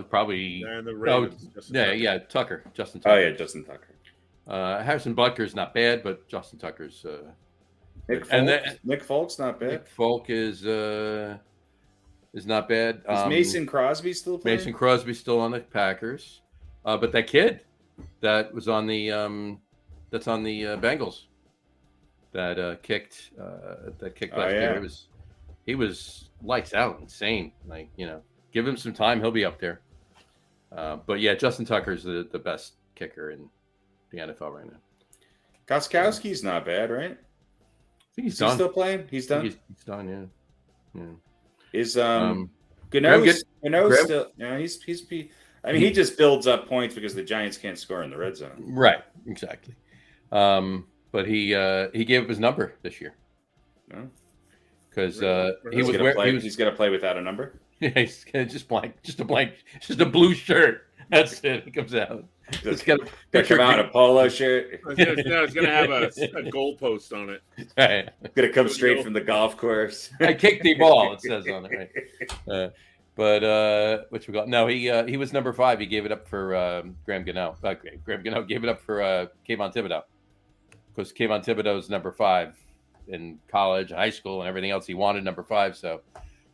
Probably. And the Ravens, Tucker. Justin Tucker. Oh yeah, Justin Tucker. Harrison Butker's not bad, but Justin Tucker's. Nick Folk's not bad. Nick Folk is not bad. Is Mason Crosby still playing? Mason Crosby's still on the Packers, but that kid that was on the Bengals that kicked last year. He was lights out, insane. Like, give him some time, he'll be up there. But yeah, Justin Tucker's the best kicker in the NFL right now. Gostkowski's not bad, right? I think he's done. He still playing? He's done. He's done. Yeah. Is Graham still? Yeah, he's. I mean, he just builds up points because the Giants can't score in the red zone. Right. Exactly. But he gave up his number this year. No. Because he's going to play without a number. Yeah, he's just a blue shirt. That's it. He comes out. It's got to come out in a polo shirt. It's going to have a goalpost on it. Right. It's going to come straight from the golf course. I kicked the ball. It says on it. Right. But what we got? No, he was number 5. He gave it up for Graham Gano. Graham Gano gave it up for Kayvon Thibodeau, because Kayvon Thibodeau's number 5 in college, high school, and everything else. He wanted number 5, so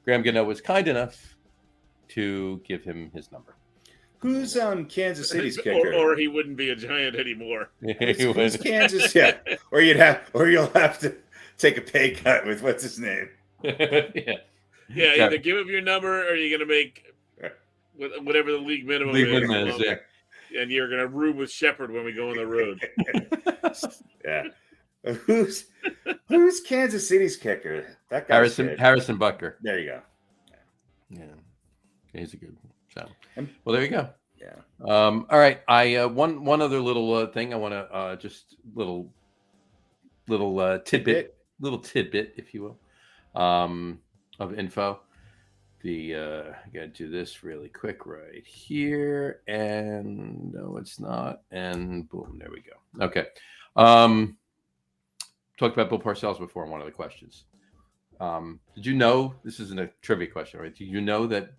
Graham Gano was kind enough to give him his number. Who's Kansas City's kicker? Or he wouldn't be a Giant anymore. Who's Kansas? Yeah, or you'll have to take a pay cut with what's his name. Yeah, either give him your number or you're going to make whatever the league minimum is. Yeah. And you're going to room with Shepard when we go on the road. Yeah. Who's Kansas City's kicker? That guy. Harrison Butker. There you go. Yeah. He's a good one. So, well, there you go. Yeah. All right. I one other little thing I want to just little tidbit, if you will, of info. I gotta do this really quick right here, and no, it's not, and boom, there we go. Okay. Talked about Bill Parcells before in one of the questions. Did you know, this isn't a trivia question, right? Did you know that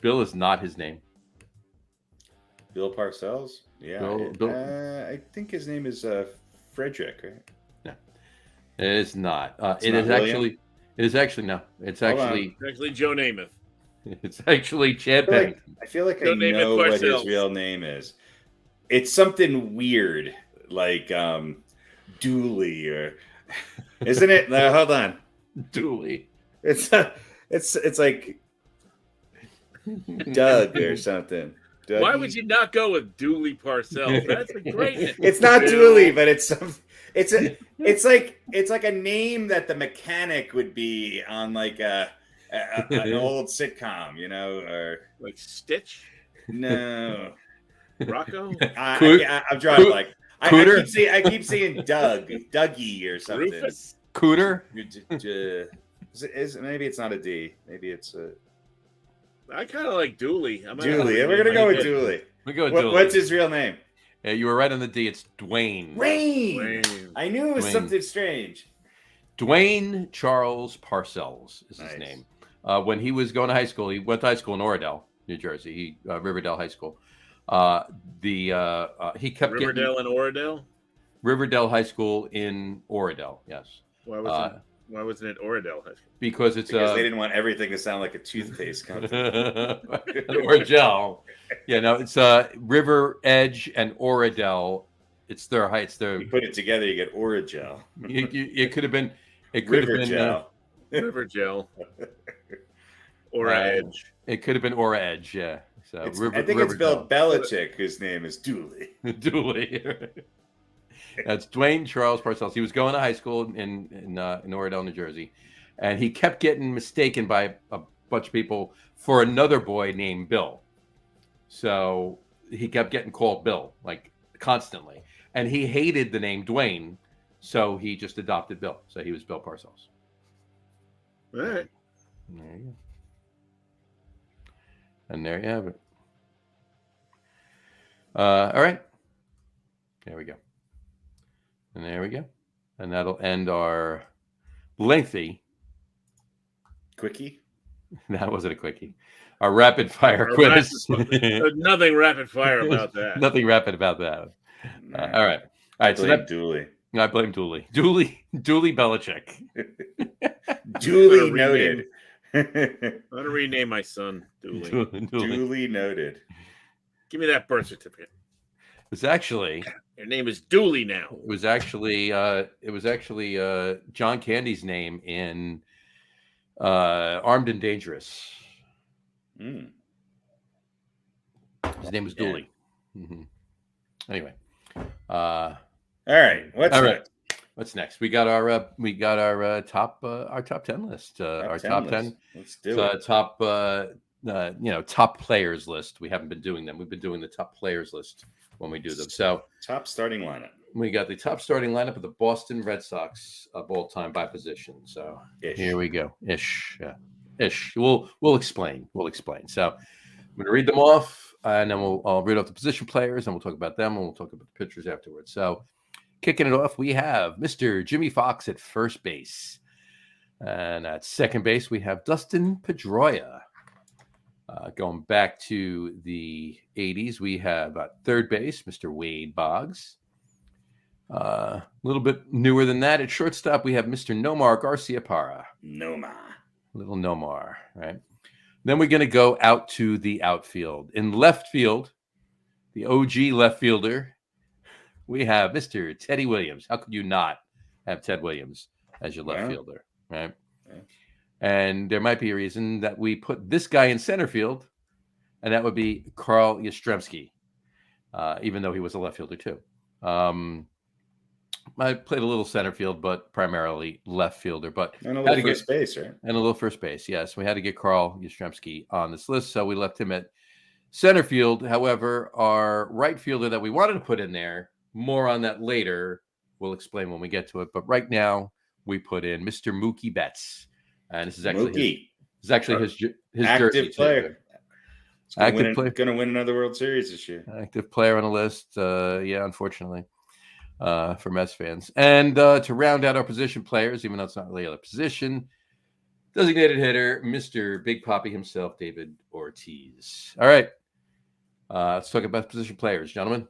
Bill is not his name? Bill Parcells? Yeah. Bill. I think his name is Frederick, right? No, it is not. It is actually no. It's actually Joe Namath. It's actually Chad Pennington. I feel like I know what his real name is. It's something weird, like Dooley, or isn't it? No, hold on. Dooley. It's like Doug or something. Dougie. Why would you not go with Dooley Parcells? That's a great name. It's not Dooley, but it's like a name that the mechanic would be on like an old sitcom, or like Stitch. No, Rocco. I'm drawing like I keep seeing Dougie or something. Rufus? Cooter. Maybe it's not a D. Maybe it's a. I kind of like Dooley. Dooley. We're gonna go with Dooley. We go with Dooley. What's his real name? Yeah, you were right on the D. It's Dwayne. Dwayne. I knew it was something strange. Dwayne Charles Parcells is his name. When he was going to high school, he went to high school in Oradell, New Jersey, Riverdale High School. He kept Riverdale and Oradell. Riverdale High School in Oradell. Yes. Why wasn't it Oradell High School? Because they didn't want everything to sound like a toothpaste company. Oragel. Yeah, no, it's River Edge and Oradell. It's their heights. You put it together, you get Oragel. It could have been. It could have been River Gel. Aura Edge. It could have been Aura Edge. Yeah. So I think it's Bill Belichick, whose name is Dooley. Dooley. That's Dwayne Charles Parcells. He was going to high school in Oradell, New Jersey, and he kept getting mistaken by a bunch of people for another boy named Bill. So he kept getting called Bill, like constantly, and he hated the name Dwayne, so he just adopted Bill. So he was Bill Parcells. All right. There you go. And there you have it. All right. There we go. And there we go. And that'll end our lengthy quickie. That wasn't a quickie. Our rapid fire quiz. Nothing rapid fire about that. Nothing rapid about that. All right. So Dooley. I blame Dooley. Dooley Belichick. Duly noted. I'm going to rename my son Dooley. Duly noted. Give me that birth certificate. It's actually your name is Dooley now. It was actually John Candy's name in Armed and Dangerous. Mm. His name was Dooley. Mm-hmm. Anyway, all right. What's next? We got our top 10 list. Our top 10. Let's do it. Top players list. We haven't been doing them. We've been doing the top players list when we do them. So top starting lineup. We got the top starting lineup of the Boston Red Sox of all time by position. So Here we go. Ish. We'll explain. So I'm going to read them off, and then I'll read off the position players, and we'll talk about them, and we'll talk about the pitchers afterwards. So kicking it off, we have Mr. Jimmy Fox at first base. And at second base, we have Dustin Pedroia. Going back to the 80s, we have at third base, Mr. Wade Boggs. A little bit newer than that. At shortstop, we have Mr. Nomar Garciaparra. Little Nomar, right? Then we're going to go out to the outfield. In left field, the OG left fielder, we have Mr. Teddy Williams. How could you not have Ted Williams as your left fielder, right? Yeah. And there might be a reason that we put this guy in center field, and that would be Carl Yastrzemski, even though he was a left fielder too. I played a little center field, but primarily left fielder. But and a little first base, right? And a little first base, yes. We had to get Carl Yastrzemski on this list, so we left him at center field. However, our right fielder that we wanted to put in there, more on that later. We'll explain when we get to it. But right now, we put in Mr. Mookie Betts. And this is actually his active jersey player. Active player. Going to win another World Series this year. Active player on the list. Unfortunately, for Mets fans. And to round out our position players, even though it's not really a position, designated hitter, Mr. Big Papi himself, David Ortiz. All right. Let's talk about position players, gentlemen.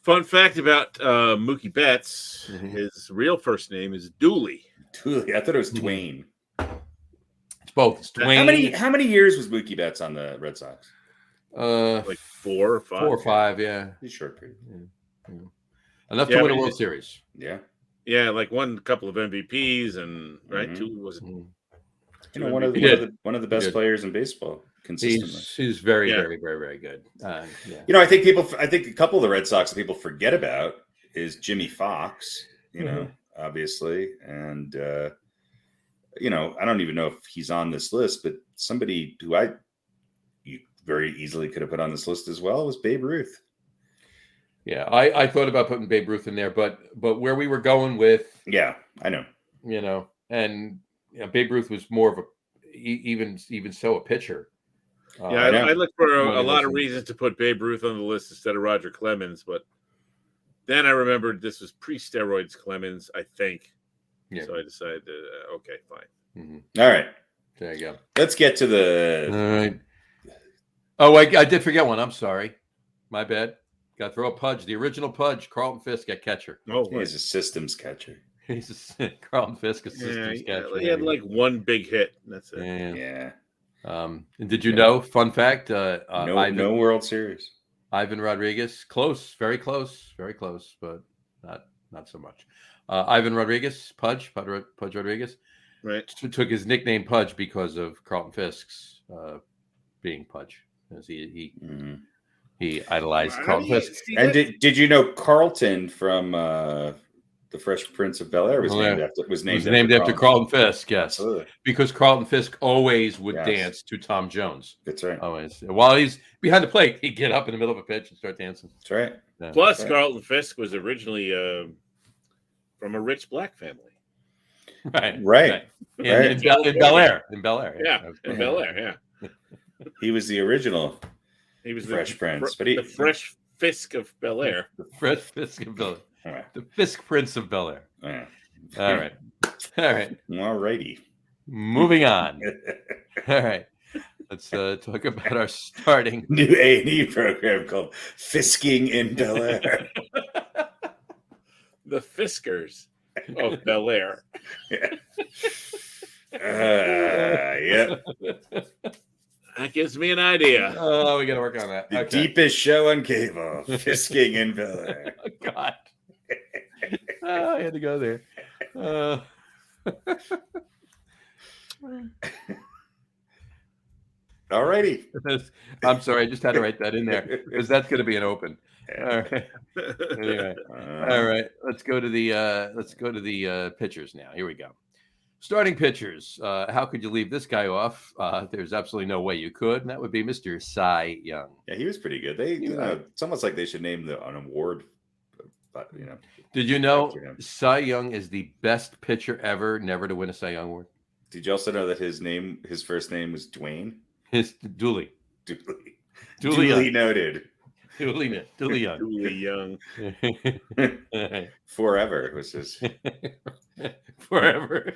Fun fact about Mookie Betts, his real first name is Dooley. Dooley. I thought it was Dwayne. It's both. It's Dwayne. How many years was Mookie Betts on the Red Sox? Like 4 or 5. 4 or 5, yeah. He's short period. Yeah. Enough to win a World Series. Yeah. Yeah, like won a couple of MVPs and two was one of the best players in baseball consistently. He's very, very, very, very good. I think a couple of the Red Sox that people forget about is Jimmy Fox, obviously. And I don't even know if he's on this list, but somebody who you very easily could have put on this list as well was Babe Ruth. Yeah, I thought about putting Babe Ruth in there, but where we were going with, I know, and Babe Ruth was more of a even so a pitcher. I looked for a lot of reasons to put Babe Ruth on the list instead of Roger Clemens, but then I remembered this was pre-steroids Clemens, I think. Yeah. So I decided okay, fine. Mm-hmm. All right, there you go. Let's get to the. All right. Oh, I did forget one. I'm sorry. My bad. Got to throw a Pudge. The original Pudge, Carlton Fisk at catcher. Oh, he's a systems catcher. Carlton Fisk, a systems catcher. He had like one big hit. That's it. Yeah. And did you know? Fun fact: no World Series. Ivan Rodriguez, close, very close, but not so much. Ivan Rodriguez, Pudge Rodriguez, right? Took his nickname Pudge because of Carlton Fisk's being Pudge, as he idolized Carlton Fisk. And did you know Carlton from The Fresh Prince of Bel-Air was named after Carlton Fisk? Yes, absolutely. Because Carlton Fisk always would dance to Tom Jones. That's right. Always, while he's behind the plate, he'd get up in the middle of a pitch and start dancing. That's right. Yeah. Plus, Carlton Fisk was originally from a rich black family. Right. In Bel-Air. Yeah, in Bel-Air. Yeah. He was the original. He was Fresh Prince, but the Fresh Fisk of Bel-Air. The Fresh Fisk of Bel-Air. Right. The Fisk Prince of Bel-Air. Yeah. All right. All righty. Moving on. All right. Let's talk about our starting new A&E program called Fisking in Bel-Air. The Fiskers of Bel-Air. Yep. That gives me an idea. Oh, we got to work on that. The deepest show on cable, Fisking in Bel-Air. Oh, God. I had to go there. All righty. I'm sorry. I just had to write that in there because that's going to be an open. All right. Anyway. All right. Let's go to the pitchers now. Here we go. Starting pitchers. How could you leave this guy off? There's absolutely no way you could, and that would be Mr. Cy Young. Yeah, he was pretty good. It's almost like they should name an award. But did you know Cy Young is the best pitcher ever never to win a Cy Young award? Did you also know that his first name was Dwayne? His Dooley noted. Dooley Young. Dooley Young. Forever was his. Forever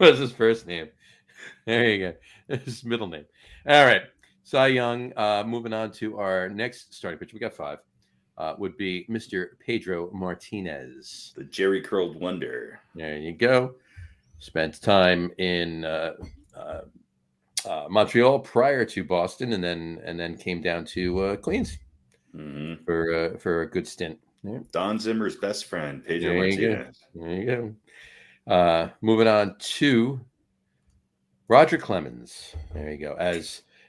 was his first name. There you go. His middle name. All right. Cy Young. Moving on to our next starting pitcher. We got 5. Would be Mr. Pedro Martinez, the Jerry curled wonder. There you go. Spent time in Montreal prior to Boston, and then came down to Queens for a good stint. Yeah. Don Zimmer's best friend, Pedro Martinez. There you go. Moving on to Roger Clemens. There you go.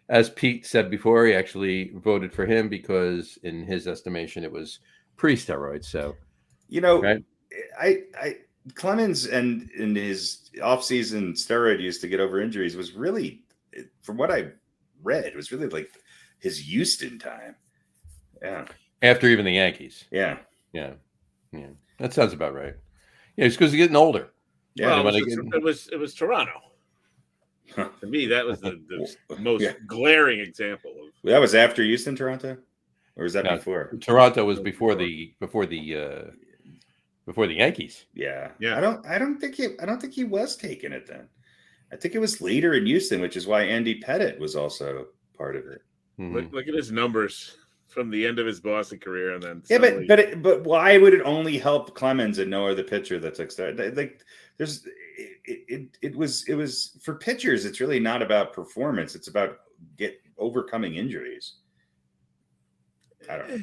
As Pete said before, he actually voted for him because, in his estimation, it was pre-steroids. So, right? I Clemens and in his off-season steroid use to get over injuries was really, from what I read, it was really like his Houston time. Yeah. After even the Yankees. Yeah. That sounds about right. Yeah, it's because he's getting older. Yeah, well, it was Toronto. To me, that was the most glaring example of. That was after Houston, Toronto, or was that before? Toronto was before the Yankees. Yeah. I don't think he was taking it then. I think it was later in Houston, which is why Andy Pettitte was also part of it. Mm-hmm. Look at his numbers from the end of his Boston career, and then but why would it only help Clemens and no other pitcher that's like there's it was for pitchers. It's really not about performance. It's about overcoming injuries. I don't know.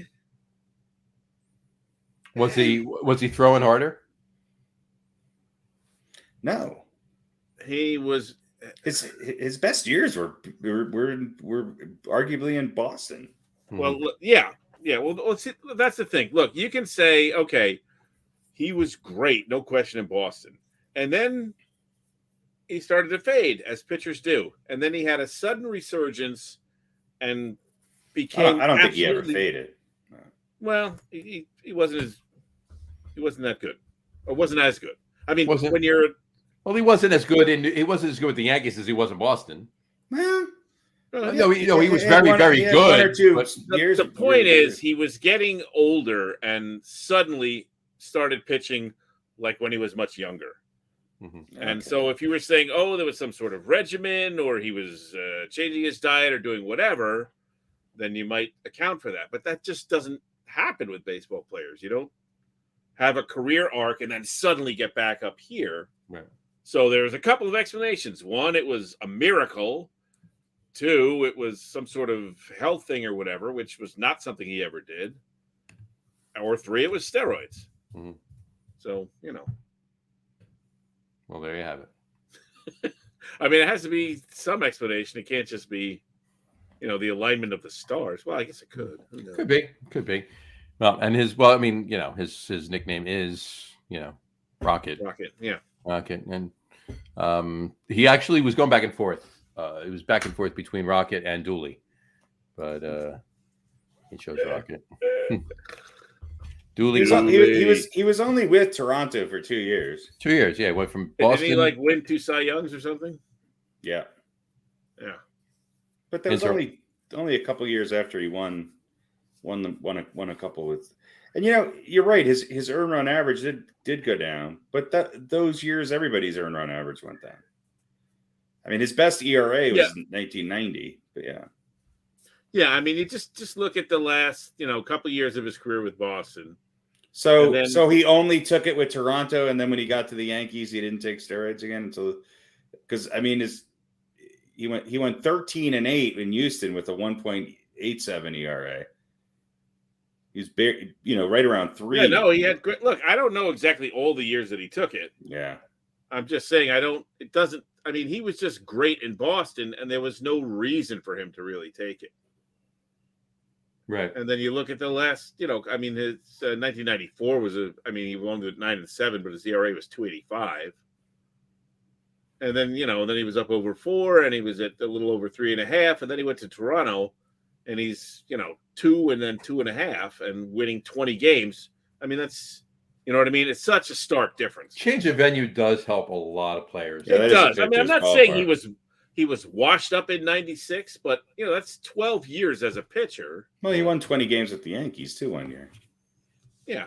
Was he throwing harder? No, he was. His best years were arguably in Boston. Well, yeah. Well, see, that's the thing. Look, you can say, okay, he was great, no question, in Boston, and then he started to fade, as pitchers do, and then he had a sudden resurgence and became. I don't think he ever faded. No. Well, he wasn't that good, or wasn't as good. I mean, when you're. Well, he wasn't as good with the Yankees as he was in Boston. Well, he was very, very good. The point is, he was getting older and suddenly started pitching like when he was much younger. Mm-hmm. And so if you were saying, oh, there was some sort of regimen or he was changing his diet or doing whatever, then you might account for that. But that just doesn't happen with baseball players. You don't have a career arc and then suddenly get back up here. Right. So there's a couple of explanations. One, it was a miracle. Two, it was some sort of health thing or whatever, which was not something he ever did. Or three, it was steroids. Mm-hmm. So, Well, there you have it. I mean, it has to be some explanation. It can't just be, the alignment of the stars. Well, I guess it could. Could be. Well, and his nickname is, Rocket. Rocket, yeah. Rocket. And he actually was going back and forth. It was back and forth between Rocket and Dooley. But he chose Rocket. Dooley. He was only with Toronto for 2 years. 2 years, yeah. Went from Boston. Did he win 2 Cy Youngs or something? Yeah. Yeah. But that was only a couple years after he won a couple with, and you're right. His earned run average did go down, but those years everybody's earned run average went down. I mean, his best ERA was 1990, but yeah. Yeah, I mean, you just look at the last couple years of his career with Boston. So he only took it with Toronto, and then when he got to the Yankees, he didn't take steroids again until, because I mean, he went 13-8 in Houston with a 1.87 ERA. He's right around 3. Yeah, no, he had great. Look, I don't know exactly all the years that he took it. Yeah, I'm just saying it doesn't. I mean, he was just great in Boston, and there was no reason for him to really take it. Right. And then you look at the last, I mean, his 1994 was he won with 9-7, but his ERA was 2.85. And then, then he was up over 4, and he was at a little over 3.5, and then he went to Toronto, and he's, 2 and then 2.5, and winning 20 games. I mean, that's, you know what I mean? It's such a stark difference. Change of venue does help a lot of players. Yeah, it does. I mean, I'm not saying he was washed up in 96, but that's 12 years as a pitcher. Well, he won 20 games with the Yankees too 1 year. Yeah.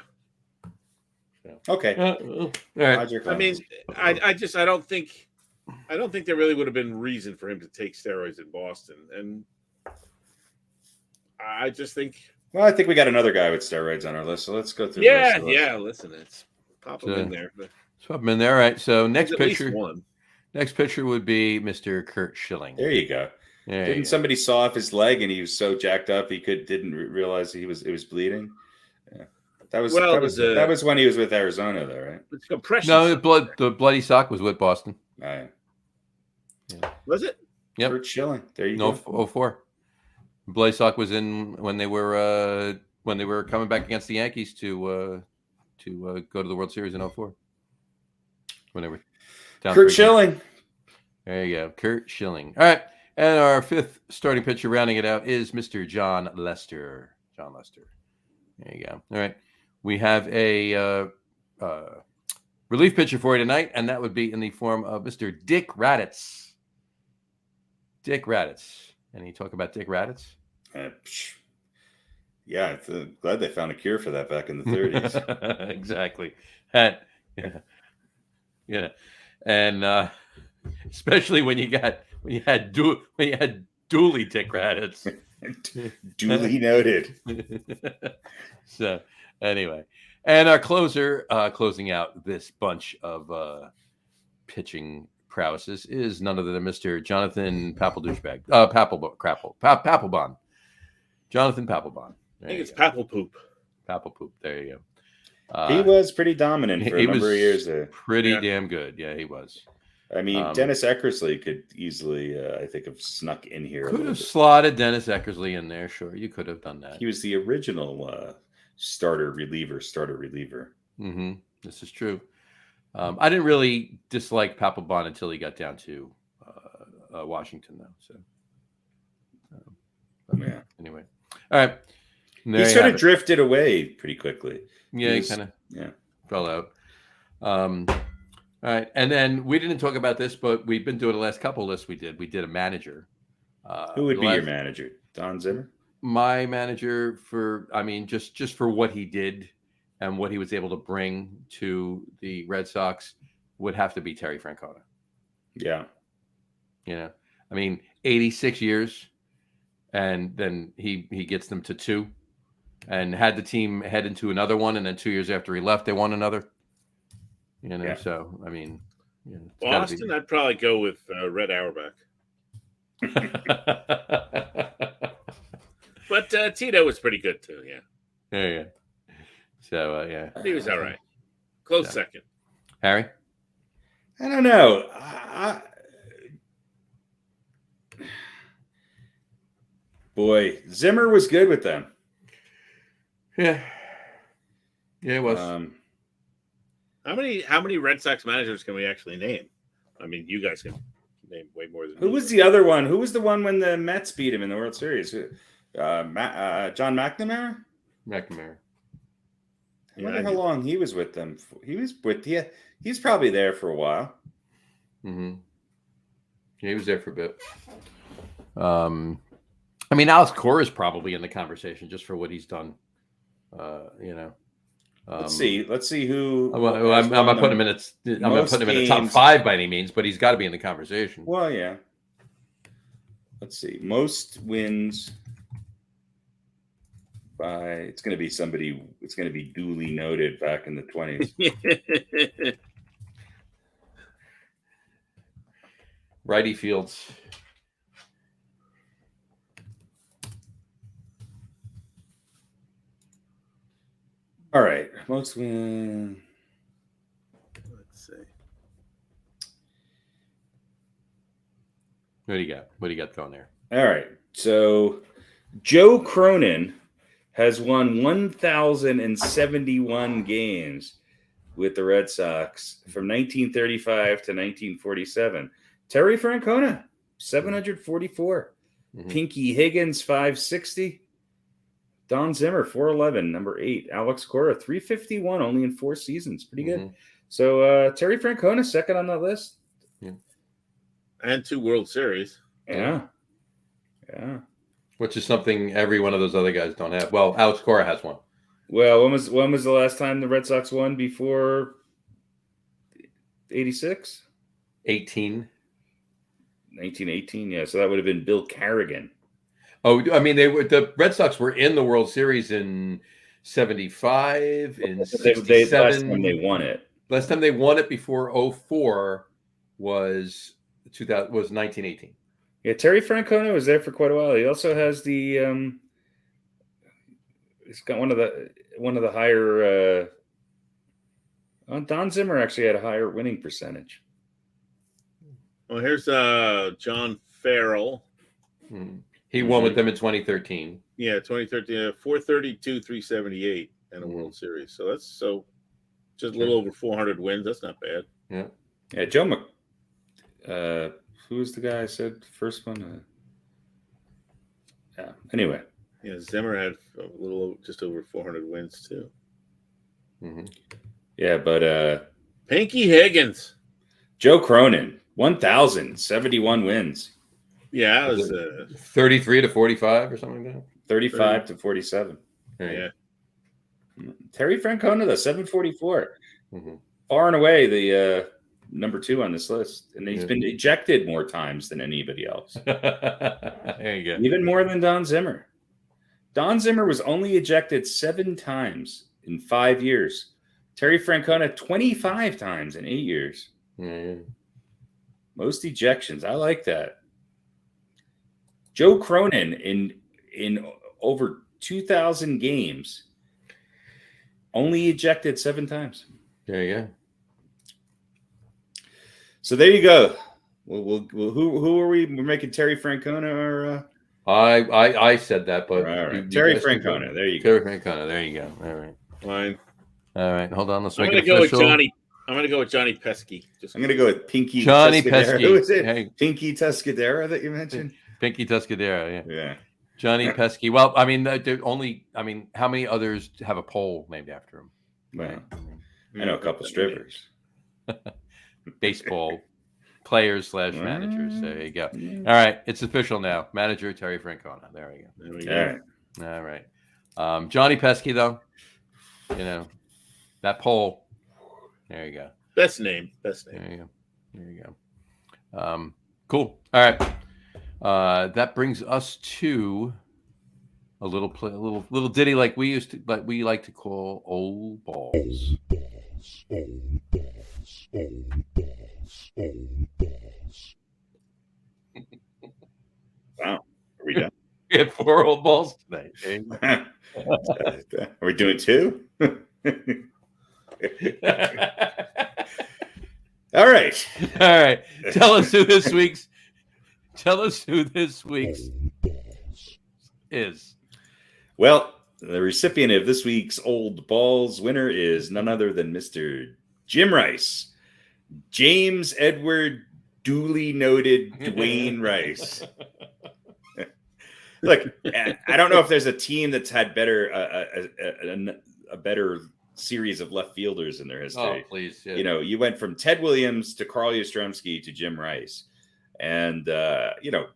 Okay. All right. I mean, I don't think there really would have been reason for him to take steroids in Boston, and I just think. Well, I think we got another guy with steroids on our list, so let's go through. Yeah. Listen, let's pop him in there. Let's pop him in there. All right. So next pitcher. One. Next pitcher would be Mr. Curt Schilling. There you go. Didn't somebody saw off his leg and he was so jacked up he didn't realize it was bleeding? Yeah. That was when he was with Arizona, though, right? It's compression. No, the bloody sock was with Boston. Oh, yeah. Was it? Yep. Curt Schilling. There you go. 04. Bloody sock was in when they were coming back against the Yankees to go to the World Series in 04. When they were down. Curt Schilling. There you go. Curt Schilling. All right. And our fifth starting pitcher rounding it out is Mr. Jon Lester. Jon Lester. There you go. All right. We have a relief pitcher for you tonight, and that would be in the form of Mr. Dick Raditz. Dick Raditz. Any talk about Dick Raditz? Yeah, I'm glad they found a cure for that back in the 30s. Exactly. Yeah. And especially when you had Dooley Dick Raditz. Duly noted. So anyway, and our closer closing out this bunch of pitching prowesses is none other than Mr. Jonathan Papelbon. Jonathan Papelbon. I think it's Papelpoop. Papelpoop. There you go. He was pretty dominant for a number of years there. Pretty damn good. Yeah, he was. I mean, Dennis Eckersley could easily, I think, have snuck in here. Could have slotted Dennis Eckersley in there. Sure, you could have done that. He was the original starter reliever. Mm-hmm. This is true. I didn't really dislike Papelbon until he got down to Washington, though. So, yeah. Anyway, all right. He sort of drifted away pretty quickly. Yeah, he kind of fell out. All right, and then we didn't talk about this, but we've been doing the last couple lists. We did a manager. Who would be your manager? Don Zimmer? My manager just for what he did and what he was able to bring to the Red Sox would have to be Terry Francona. Yeah. 86 years and then he gets them to 2, and had the team head into another one, and then 2 years after he left, they won another. So I mean, Boston, I'd probably go with Red Auerbach. But Tito was pretty good too. Yeah. So he was all right. Close second. Harry? I don't know. Boy, Zimmer was good with them. Yeah, it was. How many Red Sox managers can we actually name? I mean, you guys can name way more than Who was the other one? Who was the one when the Mets beat him in the World Series? John McNamara? McNamara. I wonder how long he was with them. He was with he's probably there for a while. Mm-hmm. Yeah, he was there for a bit. I mean, Alex Cora is probably in the conversation just for what he's done. Let's see who. I'm not putting him in. I'm not putting him in the top 5 by any means, but he's got to be in the conversation. Well, yeah. Let's see. Most wins by. It's going to be somebody. It's going to be duly noted back in the 20s. Righty Fields. All right. Most win. Let's see. What do you got? What do you got going there? All right. So Joe Cronin has won 1,071 games with the Red Sox from 1935 to 1947. Terry Francona, 744. Mm-hmm. Pinky Higgins, 560. Don Zimmer, 411, number 8. Alex Cora, 351, only in 4 seasons. Pretty good. So Terry Francona, second on that list. Yeah. And 2 World Series. Yeah. Which is something every one of those other guys don't have. Well, Alex Cora has one. Well, when was the last time the Red Sox won before 86? 1918, yeah. So that would have been Bill Carrigan. Oh, I mean, the Red Sox were in the World Series in 75, in 67. Last time they won it. Last time they won it before 04 was 1918. Yeah, Terry Francona was there for quite a while. He also has the he's got one of the higher Don Zimmer actually had a higher winning percentage. Well, here's John Farrell. He won with them in 2013. Yeah, 2013, 432, 378 in a World Series. So that's just a little over 400 wins. That's not bad. Yeah, Joe who was the guy I said first one? Anyway. Yeah, Zimmer had just over 400 wins too. Mm-hmm. Yeah, but Pinky Higgins. Joe Cronin, 1,071 wins. Yeah, it was 33 to 45 or something like that. 35 to 47. Yeah. Terry Francona, though, 744. Mm-hmm. Far and away the number 2 on this list. And he's been ejected more times than anybody else. There you go. Even more than Don Zimmer. Don Zimmer was only ejected 7 times in 5 years. Terry Francona, 25 times in 8 years. Yeah. Most ejections. I like that. Joe Cronin in over 2,000 games only ejected 7 times. There you go. So there you go. We'll who are we? We're making Terry Francona or I said that, but all right. Terry Francona. There you go. Terry Francona. There you go. All right. Fine. All right. Hold on. Let's I'm make it going to official. go with Johnny. I'm going to go with Johnny Pesky. I'm going to go with Pinky Johnny Tuscadero. Pesky. Who is it? Hey. Pinky Tuscadero that you mentioned? Pinky Tuscadero. Yeah. Johnny Pesky. Well, I mean, how many others have a pole named after him? Right. I know a couple strippers. Baseball players / managers. There you go. All right. It's official now. Manager Terry Francona. There we go. There we go. All right. Johnny Pesky, though, that poll. There you go. Best name. There you go. Cool. All right. That brings us to a little ditty like we like to call Old Balls. Old balls, old balls, old balls, old balls. Wow. Are we done? We had 4 old balls tonight. Are we doing 2? All right. All right. Tell us who this week's is. Well, the recipient of this week's Old Balls winner is none other than Mr. Jim Rice. James Edward duly noted Dwayne Rice. Look, I don't know if there's a team that's had better a better series of left fielders in their history. Oh, please. Yeah. You know, you went from Ted Williams to Carl Yastrzemski to Jim Rice. And you know,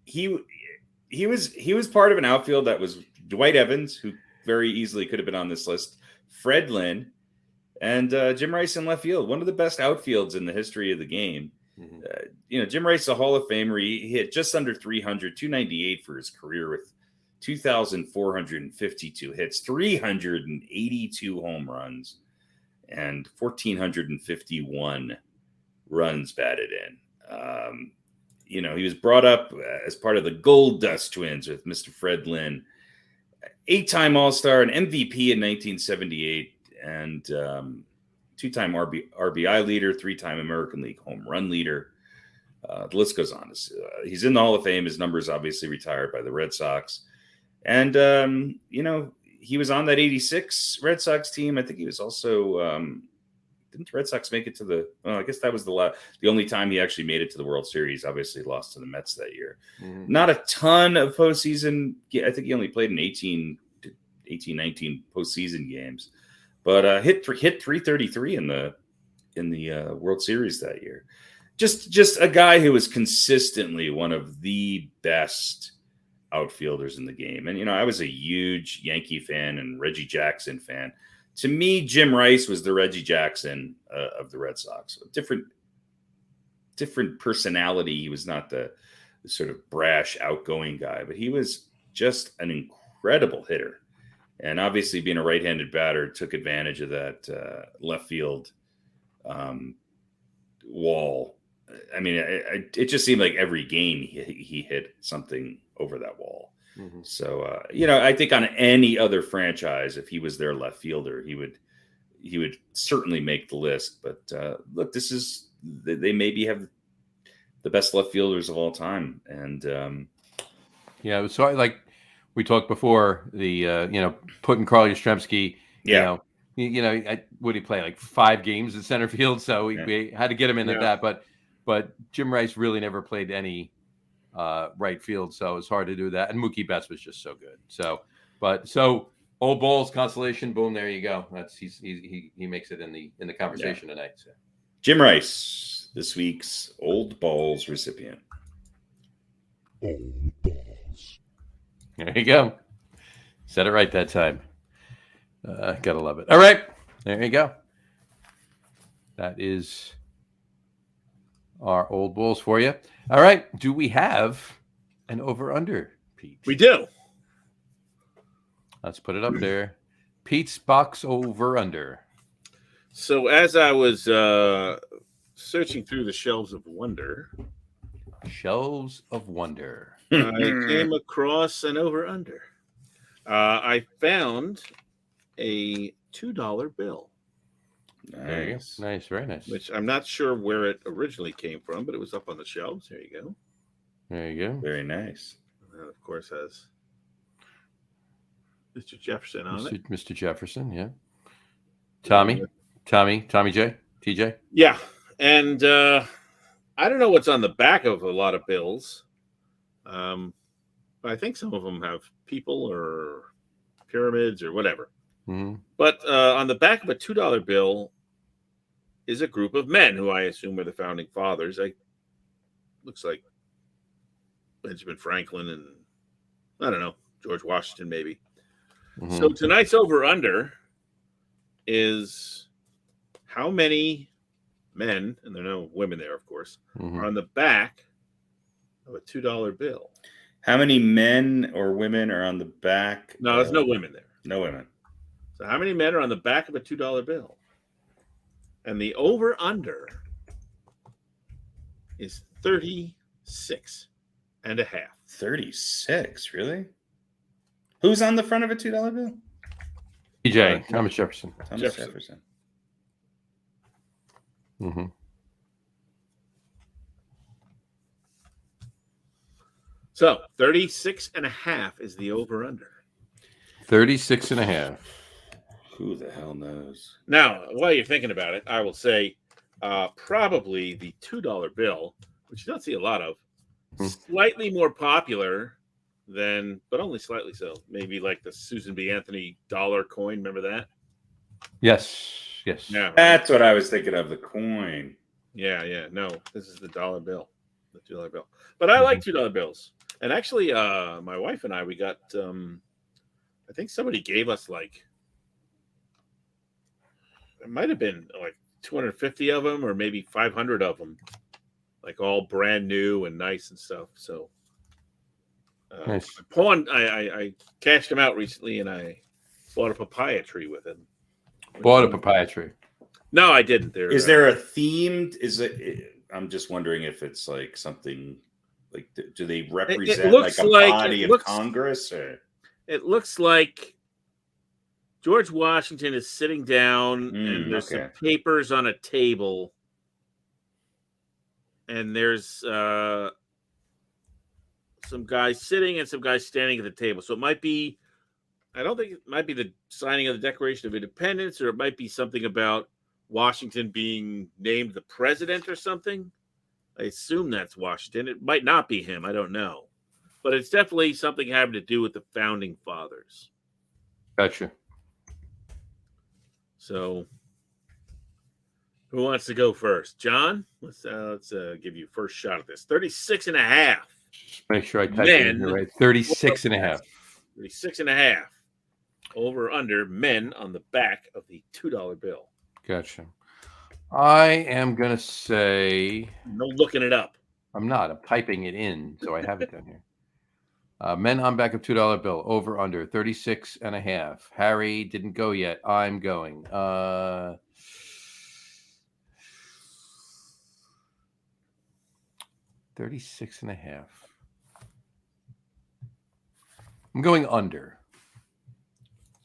he was part of an outfield that was Dwight Evans, who very easily could have been on this list, Fred Lynn, and Jim Rice in left field. One of the best outfields in the history of the game. Mm-hmm. You know, Jim Rice, a Hall of Famer. He hit just under 300, 298 for his career with 2,452 hits, 382 home runs, and 1,451 runs batted in. You know, he was brought up as part of the Gold Dust twins with Mr. Fred Lynn, 8-time All-Star, an MVP in 1978, and 2-time RBI leader, 3-time American League home run leader. The list goes on. He's in the Hall of Fame. His numbers obviously retired by the Red Sox. And, you know, he was on that 86 Red Sox team. I think he was also didn't the Red Sox make it to the I guess that was the only time he actually made it to the World Series. Obviously lost to the Mets that year. Mm-hmm. Not a ton of postseason. I think he only played in 18, 19 postseason games. But hit 333 in the World Series that year. Just a guy who was consistently one of the best outfielders in the game. And, you know, I was a huge Yankee fan and Reggie Jackson fan. To me, Jim Rice was the Reggie Jackson of the Red Sox. Different personality. He was not the sort of brash, outgoing guy, but he was just an incredible hitter. And obviously, being a right-handed batter, took advantage of that left field wall. I mean, it just seemed like every game he hit something over that wall. Mm-hmm. So, you know, I think on any other franchise, if he was their left fielder, he would certainly make the list. But look, they maybe have the best left fielders of all time. And yeah, so like we talked before, the you know, putting Carl Yastrzemski, yeah, you know, would he play like 5 games in center field? So we had to get him into that. But Jim Rice really never played any right field, so it's hard to do that. And Mookie Betts was just so good. So Old Balls consolation, boom, there you go. That's he makes it in the conversation tonight. So. Jim Rice, this week's Old Balls recipient. Old balls. There you go. Said it right that time. Gotta love it. All right, there you go. That is our Old Balls for you. All right. Do we have an over-under, Pete? We do. Let's put it up there. Pete's box over-under. So as I was searching through the shelves of wonder. Shelves of wonder. I came across an over-under. I found a $2 bill. Nice. Nice, very nice. Which I'm not sure where it originally came from, but it was up on the shelves. There you go. There you go. Very nice. And that, of course, has Mr. Jefferson on it. Mr. Jefferson, yeah. Tommy J, TJ. Yeah, and I don't know what's on the back of a lot of bills, but I think some of them have people or pyramids or whatever. Mm-hmm. But on the back of a $2 bill is a group of men who I assume are the founding fathers. Looks like Benjamin Franklin and, I don't know, George Washington maybe. Mm-hmm. So tonight's over-under is how many men, and there are no women there, of course, are on the back of a $2 bill. How many men or women are on the back? No, there's no women there. No women. So how many men are on the back of a $2 bill? And the over-under is 36 and a half. 36, really? Who's on the front of a $2 bill? TJ, Thomas Jefferson. Thomas Jefferson. Mm-hmm. So 36 and a half is the over-under. 36 and a half. Who the hell knows? Now, while you're thinking about it, I will say probably the $2 bill, which you don't see a lot of, slightly more popular than, but only slightly so. Maybe like the Susan B. Anthony dollar coin. Remember that? Yes. Yeah. Right. That's what I was thinking of, the coin. Yeah. No, this is the dollar bill, the $2 bill. But I like $2 bills. And actually, my wife and I, we got, I think somebody gave us like, it might have been like 250 of them or maybe 500 of them, like all brand new and nice and stuff. So nice. I cashed them out recently and I bought a papaya tree with it. Bought a papaya tree? No, I didn't. Is there a themed? I'm just wondering if it's like something like, do they represent like a body of Congress? Or? It looks like George Washington is sitting down and there's some papers on a table. And there's some guys sitting and some guys standing at the table. So it might be, I don't think it might be the signing of the Declaration of Independence, or it might be something about Washington being named the president or something. I assume that's Washington. It might not be him. I don't know. But it's definitely something having to do with the founding fathers. Gotcha. So who wants to go first? John, let's give you first shot at this. 36 and a half. Just make sure I type it in here right. 36 and a half. 36 and a half. Over under men on the back of the $2 bill. Gotcha. I am going to say... No looking it up. I'm not. I'm typing it in, so I have it down here. Men on back of $2 bill. Over under 36 and a half. Harry didn't go yet. I'm going. 36 and a half. I'm going under.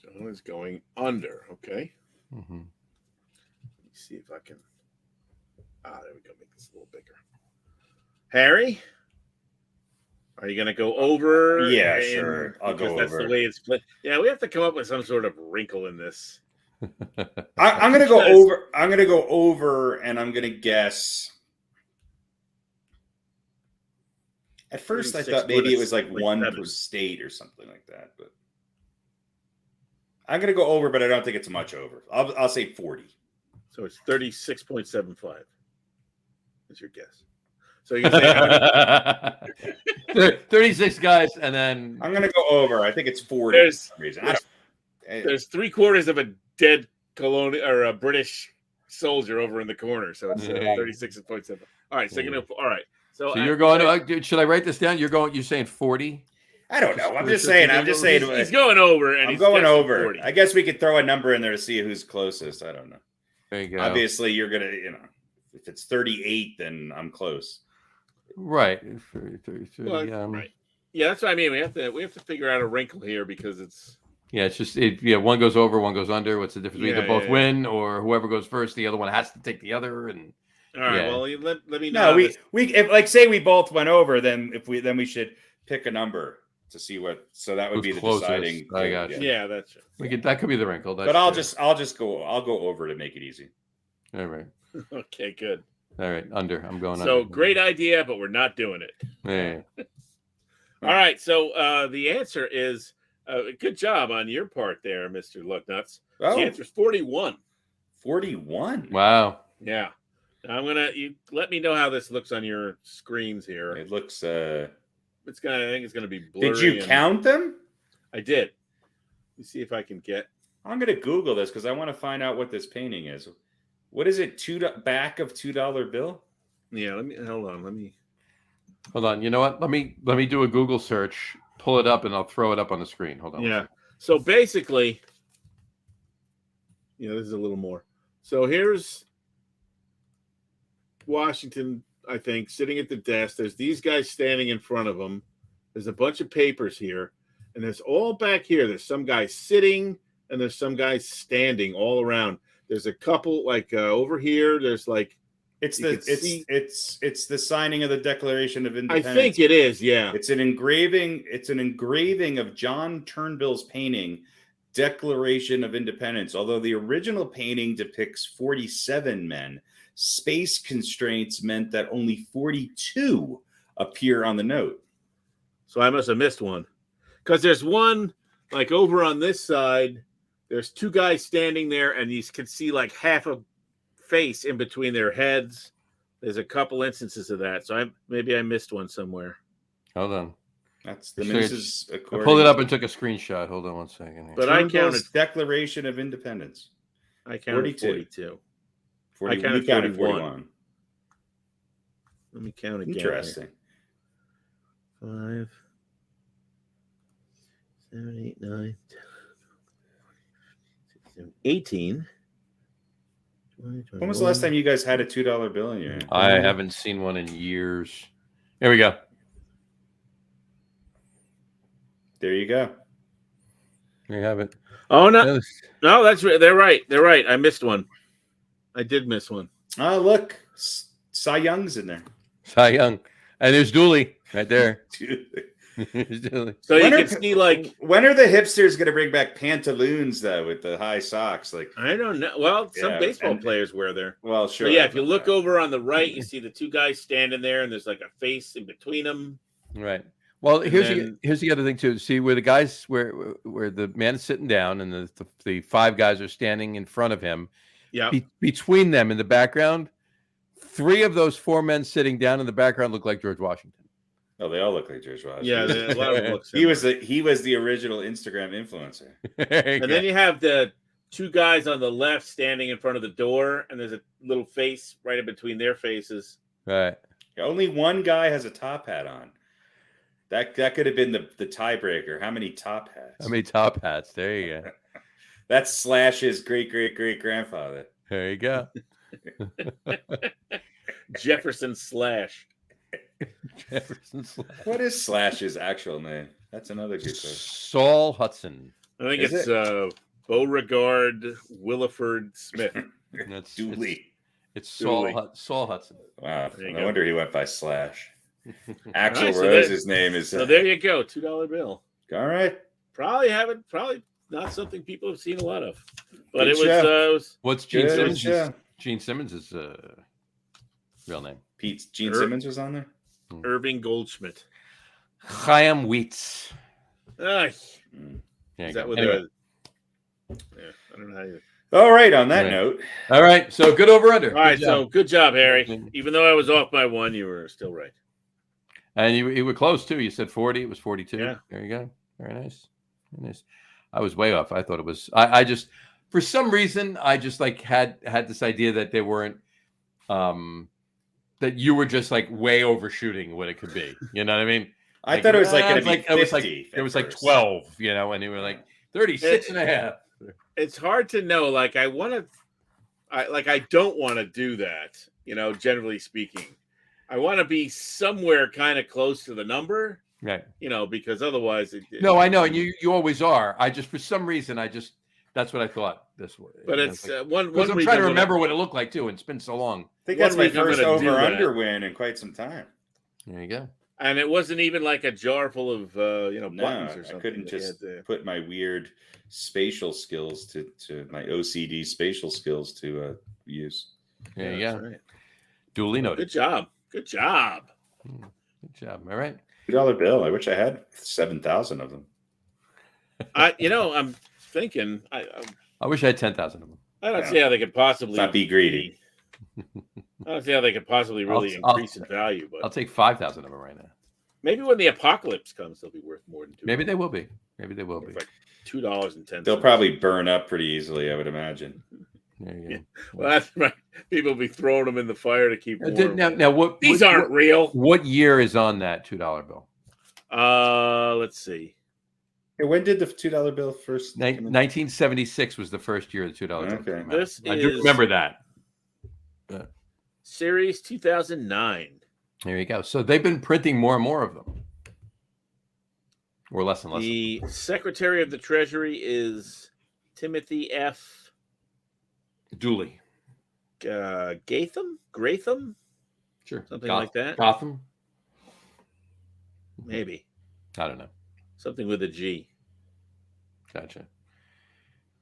John is going under. Okay. Mm-hmm. Let me see if I can. There we go. Make this a little bigger. Harry, are you going to go over? Yeah, sure. I'll go over. That's the way it's split. Yeah, we have to come up with some sort of wrinkle in this. I'm going to go over. I'm going to go over, and I'm going to guess. At first, I thought maybe it was like 1 per state or something like that, but I'm going to go over, but I don't think it's much over. I'll say 40. So it's 36.75. That's your guess. So you say how many? 36 guys, and then I'm going to go over. I think it's 40 for some reason. There's 3/4 of a dead colonial or a British soldier over in the corner, so it's 36.7. All right, so all right. So you're going. Should I write this down? You're saying 40. I don't know. I'm just saying. He's going over, and I'm going over. 40. I guess we could throw a number in there to see who's closest. I don't know. There you go. Obviously, you're gonna. If it's 38, then I'm close. Right. 30, right. Yeah, that's what I mean. We have to figure out a wrinkle here because it's. Yeah, it's just one goes over, one goes under. What's the difference? Either both win, or whoever goes first, the other one has to take the other. And all right, well, let me know. No, if like say we both went over, then we should pick a number to see what. So that would be the deciding. I got you. Yeah, that's right. That could be the wrinkle. But I'll go over to make it easy. All right. Okay, good. All right, under. I'm going under. So great idea, but we're not doing it. Yeah. All right, so the answer is good job on your part there, Mr. Lug Nutz. Oh. The answer is 41. 41. Wow. Yeah. Now you let me know how this looks on your screens here. It looks I think it's gonna be blurry. Did you count them? I did. Let me see if I can get. I'm gonna Google this because I want to find out what this painting is. What is it? Back of $2 bill? Yeah, hold on. Let me. Hold on. You know what? Let me do a Google search, pull it up, and I'll throw it up on the screen. Hold on. Yeah. So basically, this is a little more. So here's Washington, I think, sitting at the desk. There's these guys standing in front of him. There's a bunch of papers here, and there's all back here. There's some guys sitting, and there's some guys standing all around. There's a couple like over here. There's like it's the signing of the Declaration of Independence. I think it is. Yeah, it's an engraving. It's an engraving of John Turnbull's painting, Declaration of Independence. Although the original painting depicts 47 men, space constraints meant that only 42 appear on the note. So I must have missed one, because there's one like over on this side. There's two guys standing there, and you can see like half a face in between their heads. There's a couple instances of that. So maybe I missed one somewhere. Hold on. That's the Mrs. I pulled it up and took a screenshot. Hold on one second. Here. But I counted Declaration of Independence. I counted 42. I counted 41. Let me count again. Interesting. 5, 7, 8, 9, 10, 18. 20, when was the last time you guys had a $2 bill in your hand? I haven't seen one in years. There we go. There you go. There you have it. Oh no, no, that's right. They're right. They're right. I missed one. I did miss one. Oh look, Cy Young's in there. Cy Young, and there's Dooley right there. So you can see like when are the hipsters going to bring back pantaloons though with the high socks? Like I don't know. Well, some baseball players wear there. Well, sure. But yeah, if you look over on the right, you see the two guys standing there, and there's like a face in between them. Right. Well, here's the other thing too. See where the guys where the man is sitting down and the five guys are standing in front of him. Yeah. Between them in the background, 3 of those 4 men sitting down in the background look like George Washington. Oh, they all look like George Washington. Yeah, a lot of them look similar. He was the original Instagram influencer. And then you have the 2 guys on the left standing in front of the door, and there's a little face right in between their faces. Right. Only one guy has a top hat on. That could have been the tiebreaker. How many top hats? How many top hats? There you go. That's Slash's great-great-great-grandfather. There you go. Jefferson Slash. Jefferson Slash. What is Slash's actual name? That's another good question. Saul Hudson. I think it's Beauregard Williford Smith. That's Dooley. It's Saul Hudson. Wow. No wonder he went by Slash. Axl Rose's name is. So there you go, $2 bill. All right. Probably not something people have seen a lot of, but it was. What's Gene Simmons? Gene Simmons' real name. Gene Simmons was on there. Irving Goldschmidt. Chaim Weitz. Is that what anyway. Yeah, I don't know how you. All right. On that note. All right. So good over under. All right. So good job, Harry. Even though I was off by 1, you were still right. And you were close too. You said 40. It was 42. Yeah. There you go. Very nice. Very nice. I was way off. I thought it was. I just, for some reason, I just like had this idea that they weren't, that you were just like way overshooting what it could be. You know what I mean? I thought it was like going to be 50. It was like 12. You know, and they were like 36 and a half. It's hard to know. Like I don't want to do that. You know, generally speaking. I want to be somewhere kind of close to the number, right? You know, because otherwise, no, I know, and you always are. I just, for some reason, that's what I thought this was. But it's like, one. I'm trying to remember what it looked like too. It's been so long. I think that's my first over/under win in quite some time. There you go. And it wasn't even like a jar full of buttons or something. I couldn't just put my weird spatial skills to my OCD spatial skills to use. There you go. Right. Duly noted. Good job. Good job. Good job. All right. $2 bill. I wish I had 7,000 of them. I'm thinking. I wish I had 10,000 of them. I don't see how they could possibly not be greedy. I don't see how they could possibly really increase in value. But I'll take 5,000 of them right now. Maybe when the apocalypse comes, they'll be worth more than $2. Maybe they will be. Maybe they will be. Like $2.10. They'll probably burn up pretty easily, I would imagine. There you go. Well, that's right. People be throwing them in the fire to keep warm. Now, These aren't real. What year is on that $2 bill? Let's see. Hey, when did the $2 bill first? 1976 was the first year the $2 bill came out. I do remember that. Series 2009. There you go. So they've been printing more and more of them. Or less and less. The Secretary of the Treasury is Timothy F. Dooley. Gratham? Sure. Something like that. Gotham? Maybe. I don't know. Something with a G. Gotcha.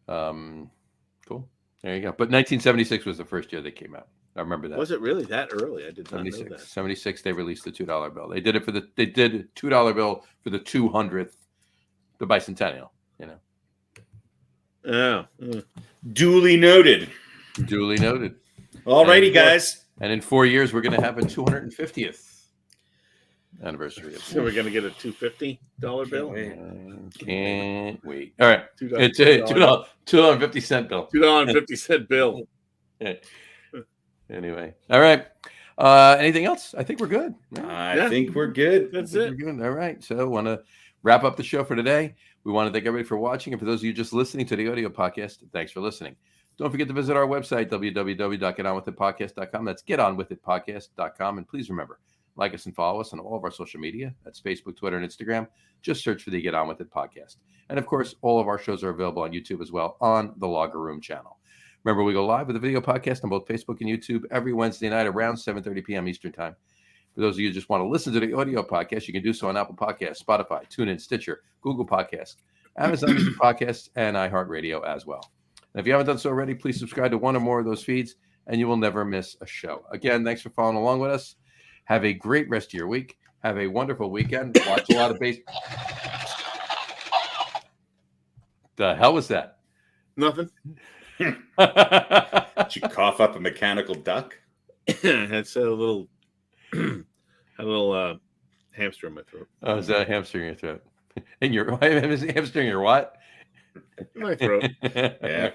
Cool. There you go. But 1976 was the first year they came out. I remember that. Was it really that early? I did not know that. 76, they released the $2 bill. They did $2 bill for the 200th, the bicentennial, you know. Oh. Duly noted. Duly noted. All righty, guys. And in 4 years, we're going to have a 250th anniversary. So we're going to get a $250 bill? Can't wait. All right. It's a $2.50 bill. $2.50 bill. Anyway. All right. Anything else? I think we're good. I think we're good. That's it. We're good. All right. So I want to wrap up the show for today. We want to thank everybody for watching. And for those of you just listening to the audio podcast, thanks for listening. Don't forget to visit our website, www.getonwithitpodcast.com. That's getonwithitpodcast.com. And please remember, like us and follow us on all of our social media. That's Facebook, Twitter, and Instagram. Just search for the Get On With It podcast. And of course, all of our shows are available on YouTube as well on the Logger Room channel. Remember, we go live with a video podcast on both Facebook and YouTube every Wednesday night around 7:30 p.m. Eastern Time. For those of you who just want to listen to the audio podcast, you can do so on Apple Podcasts, Spotify, TuneIn, Stitcher, Google Podcasts, Amazon Music Podcasts, and iHeartRadio as well. And if you haven't done so already, please subscribe to one or more of those feeds, and you will never miss a show. Again, thanks for following along with us. Have a great rest of your week. Have a wonderful weekend. Watch a lot of baseball. The hell was that? Nothing. Did you cough up a mechanical duck? That's a little hamster in my throat. Oh, is that a hamster in your throat? In your hamster in your what? My throat. Yeah.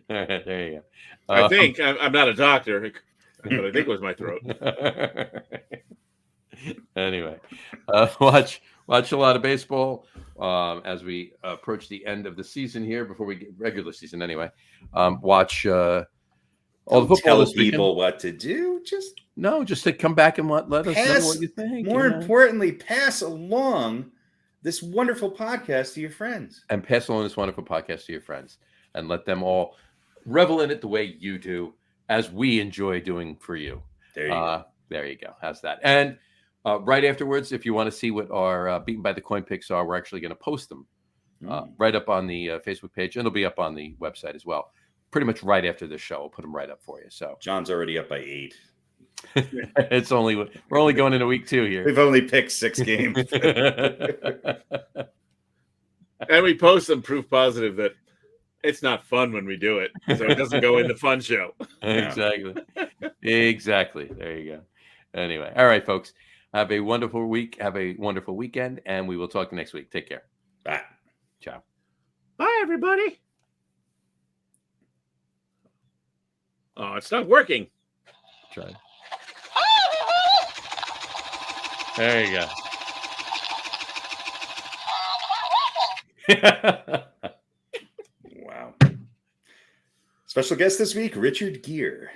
All right, there you go. I think I'm not a doctor, but I think it was my throat. Anyway, watch a lot of baseball as we approach the end of the season here. Before we get regular season, anyway, watch all the football. Tell this people what to do. Just to come back and let us know what you think. More importantly, pass along this wonderful podcast to your friends. And pass along this wonderful podcast to your friends. And let them all revel in it the way you do, as we enjoy doing for you. There you go. There you go. How's that? And right afterwards, if you want to see what our Beaten by the Coin picks are, we're actually going to post them right up on the Facebook page. And it'll be up on the website as well. Pretty much right after the show. We'll put them right up for you. So John's already up by 8. We're only going into week 2 here. We've only picked 6 games. And we post them proof positive that it's not fun when we do it, so it doesn't go in the fun show. Exactly. There you go. Anyway, all right, folks. Have a wonderful week. Have a wonderful weekend, and we will talk next week. Take care. Bye. Ciao. Bye, everybody. Oh, it's not working. Try. There you go. Wow. Special guest this week, Richard Gere.